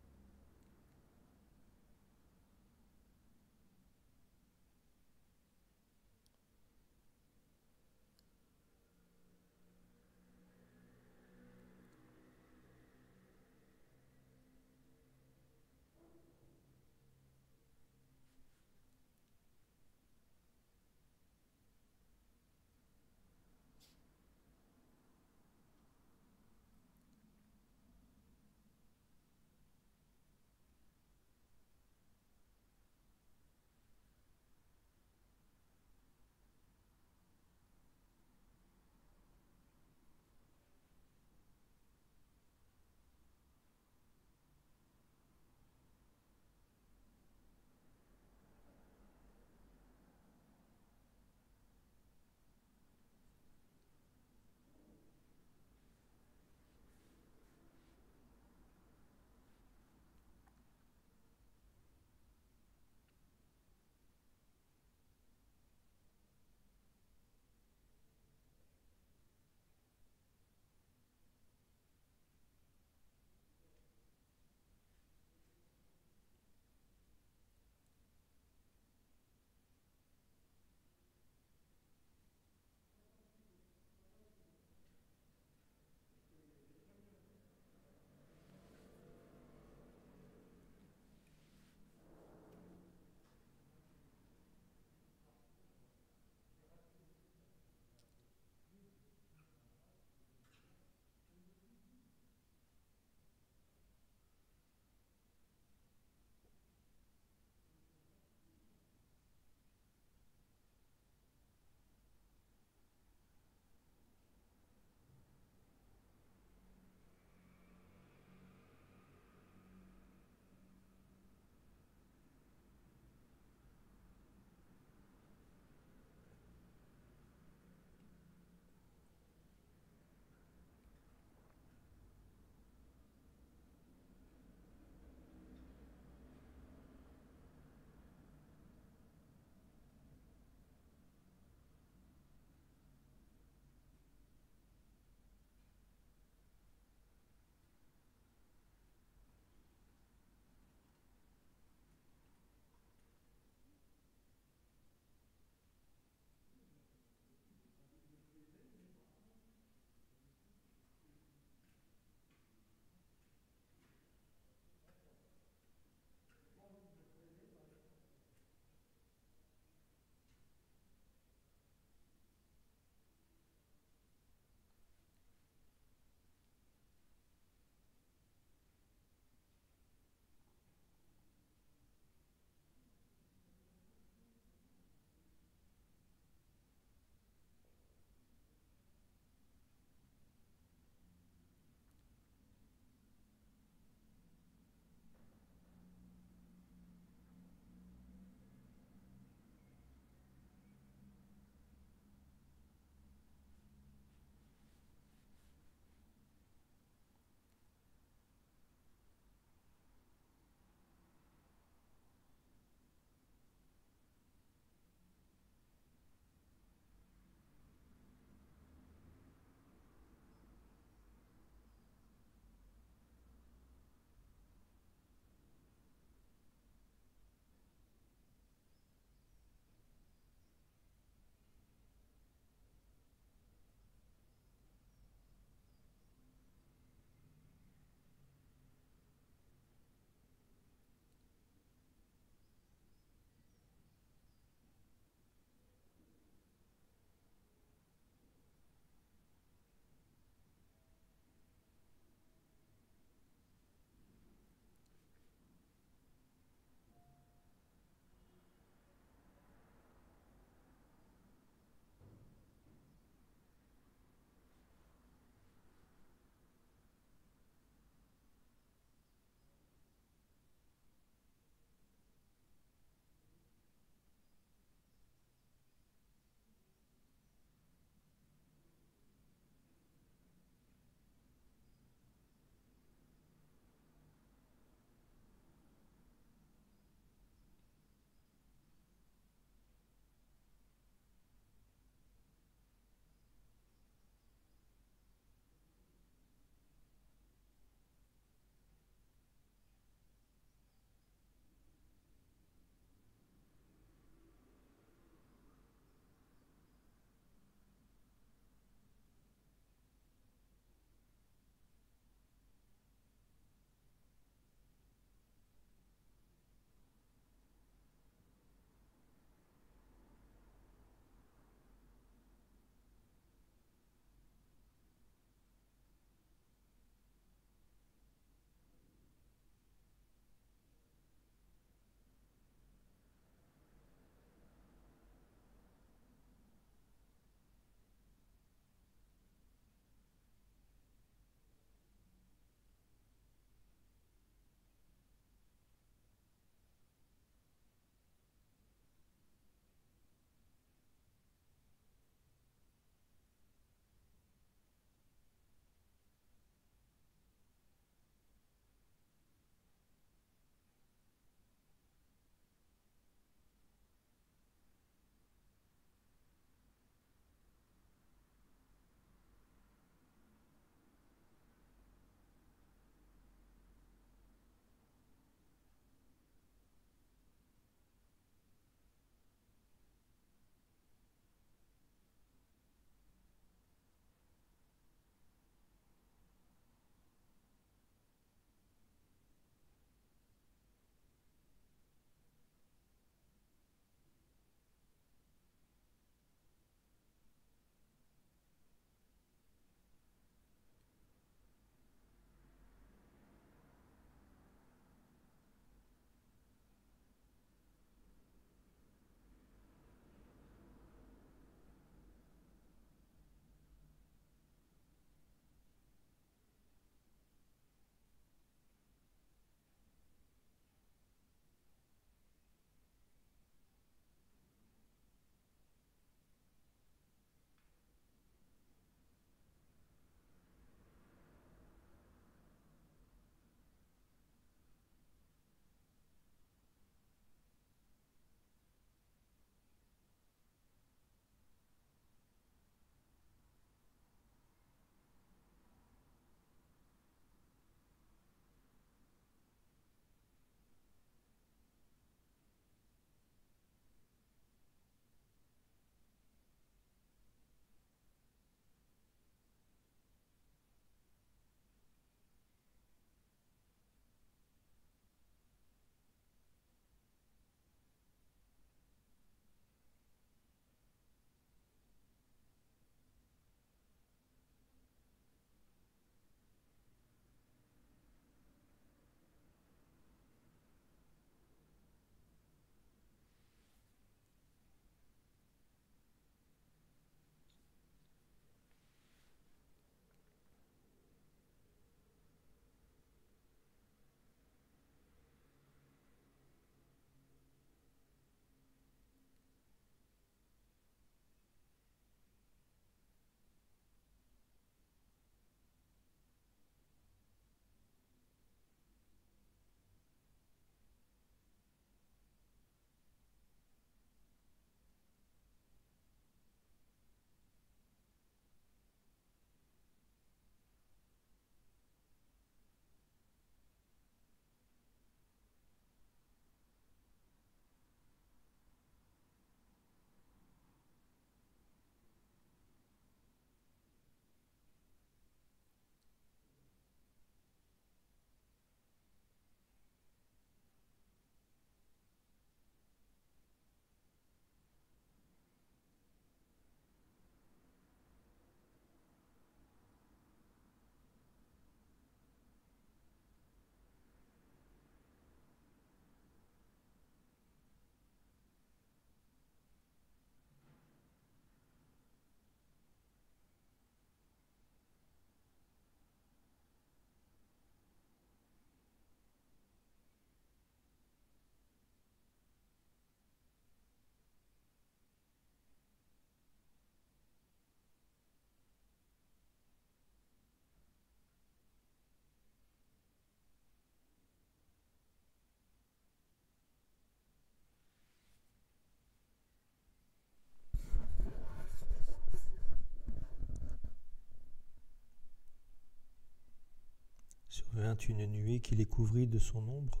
vint une nuée qui les couvrit de son ombre,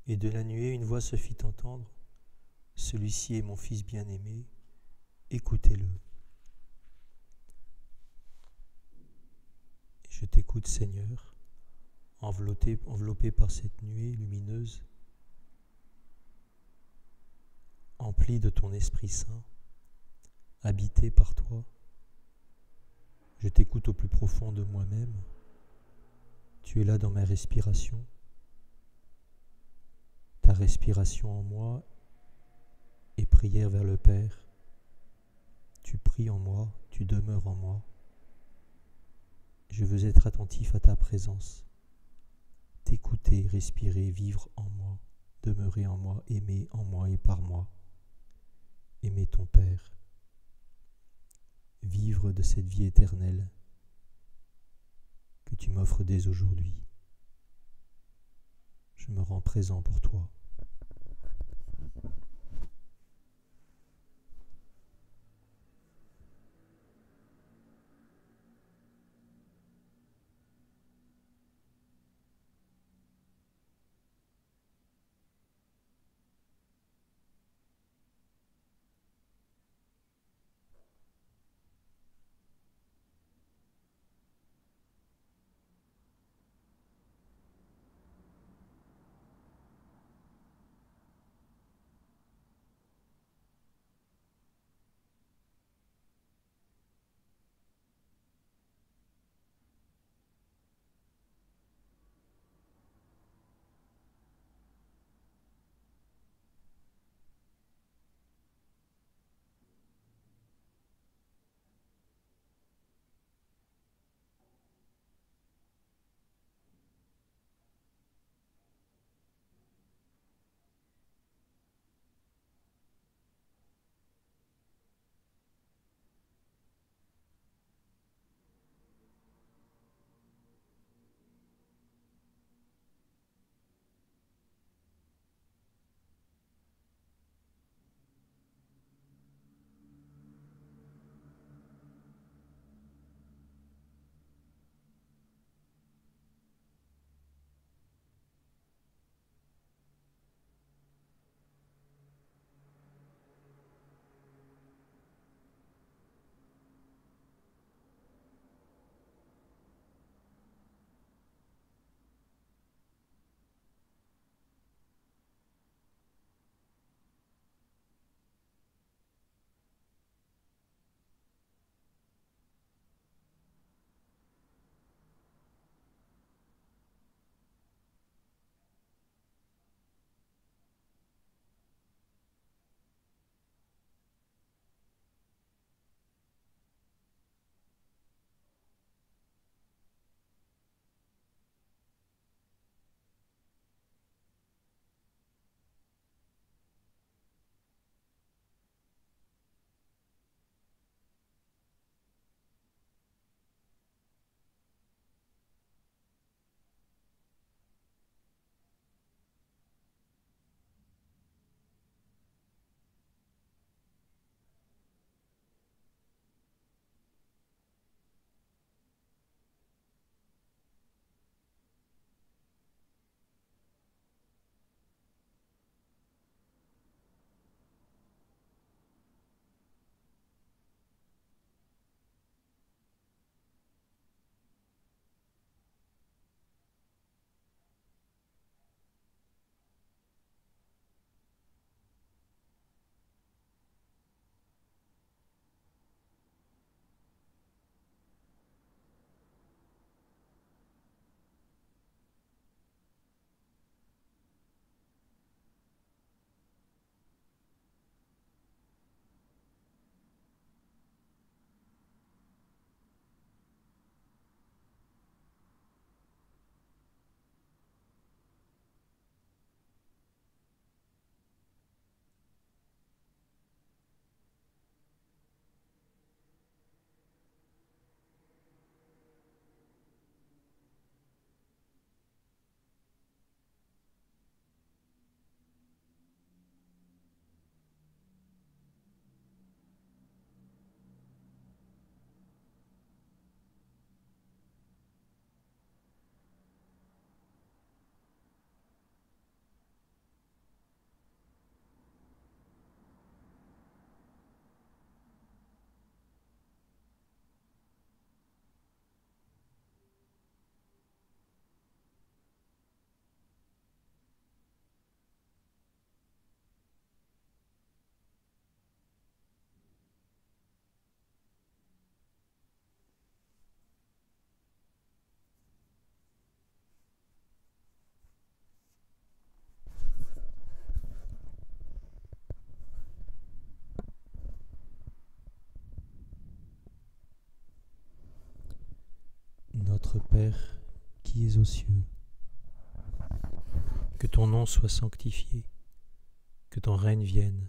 et de la nuée une voix se fit entendre. Celui-ci est mon fils bien-aimé, écoutez-le. Je t'écoute, Seigneur, enveloppé par cette nuée lumineuse, empli de ton Esprit Saint, habité par toi. Je t'écoute au plus profond de moi-même. Tu es là dans ma respiration. Ta respiration en moi et prière vers le Père. Tu pries en moi, tu demeures en moi. Je veux être attentif à ta présence, t'écouter, respirer, vivre en moi, demeurer en moi, aimer en moi et par moi. Aimer ton Père, vivre de cette vie éternelle que tu m'offres dès aujourd'hui. Je me rends présent pour toi. notre Père qui es aux cieux, que ton nom soit sanctifié, que ton règne vienne,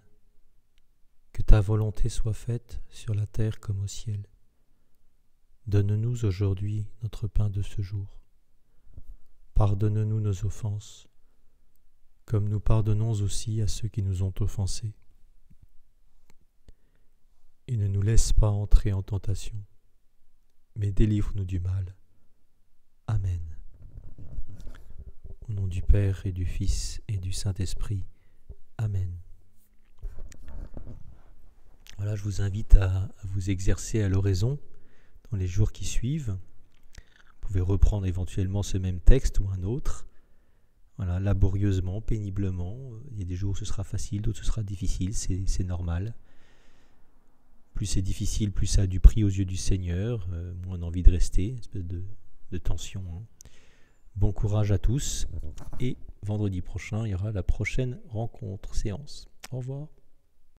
que ta volonté soit faite sur la terre comme au ciel. Donne-nous aujourd'hui notre pain de ce jour. Pardonne-nous nos offenses, comme nous pardonnons aussi à ceux qui nous ont offensés. Et ne nous laisse pas entrer en tentation, mais délivre-nous du mal. Amen. Au nom du Père et du Fils et du Saint-Esprit. Amen. Voilà, je vous invite à vous exercer à l'oraison dans les jours qui suivent. Vous pouvez reprendre éventuellement ce même texte ou un autre. Voilà, laborieusement, péniblement. Il y a des jours où ce sera facile, d'autres ce sera difficile, c'est normal. Plus c'est difficile, plus ça a du prix aux yeux du Seigneur, moins on a envie de rester, une espèce de tension. Bon courage à tous et vendredi prochain, il y aura la prochaine séance. Au revoir.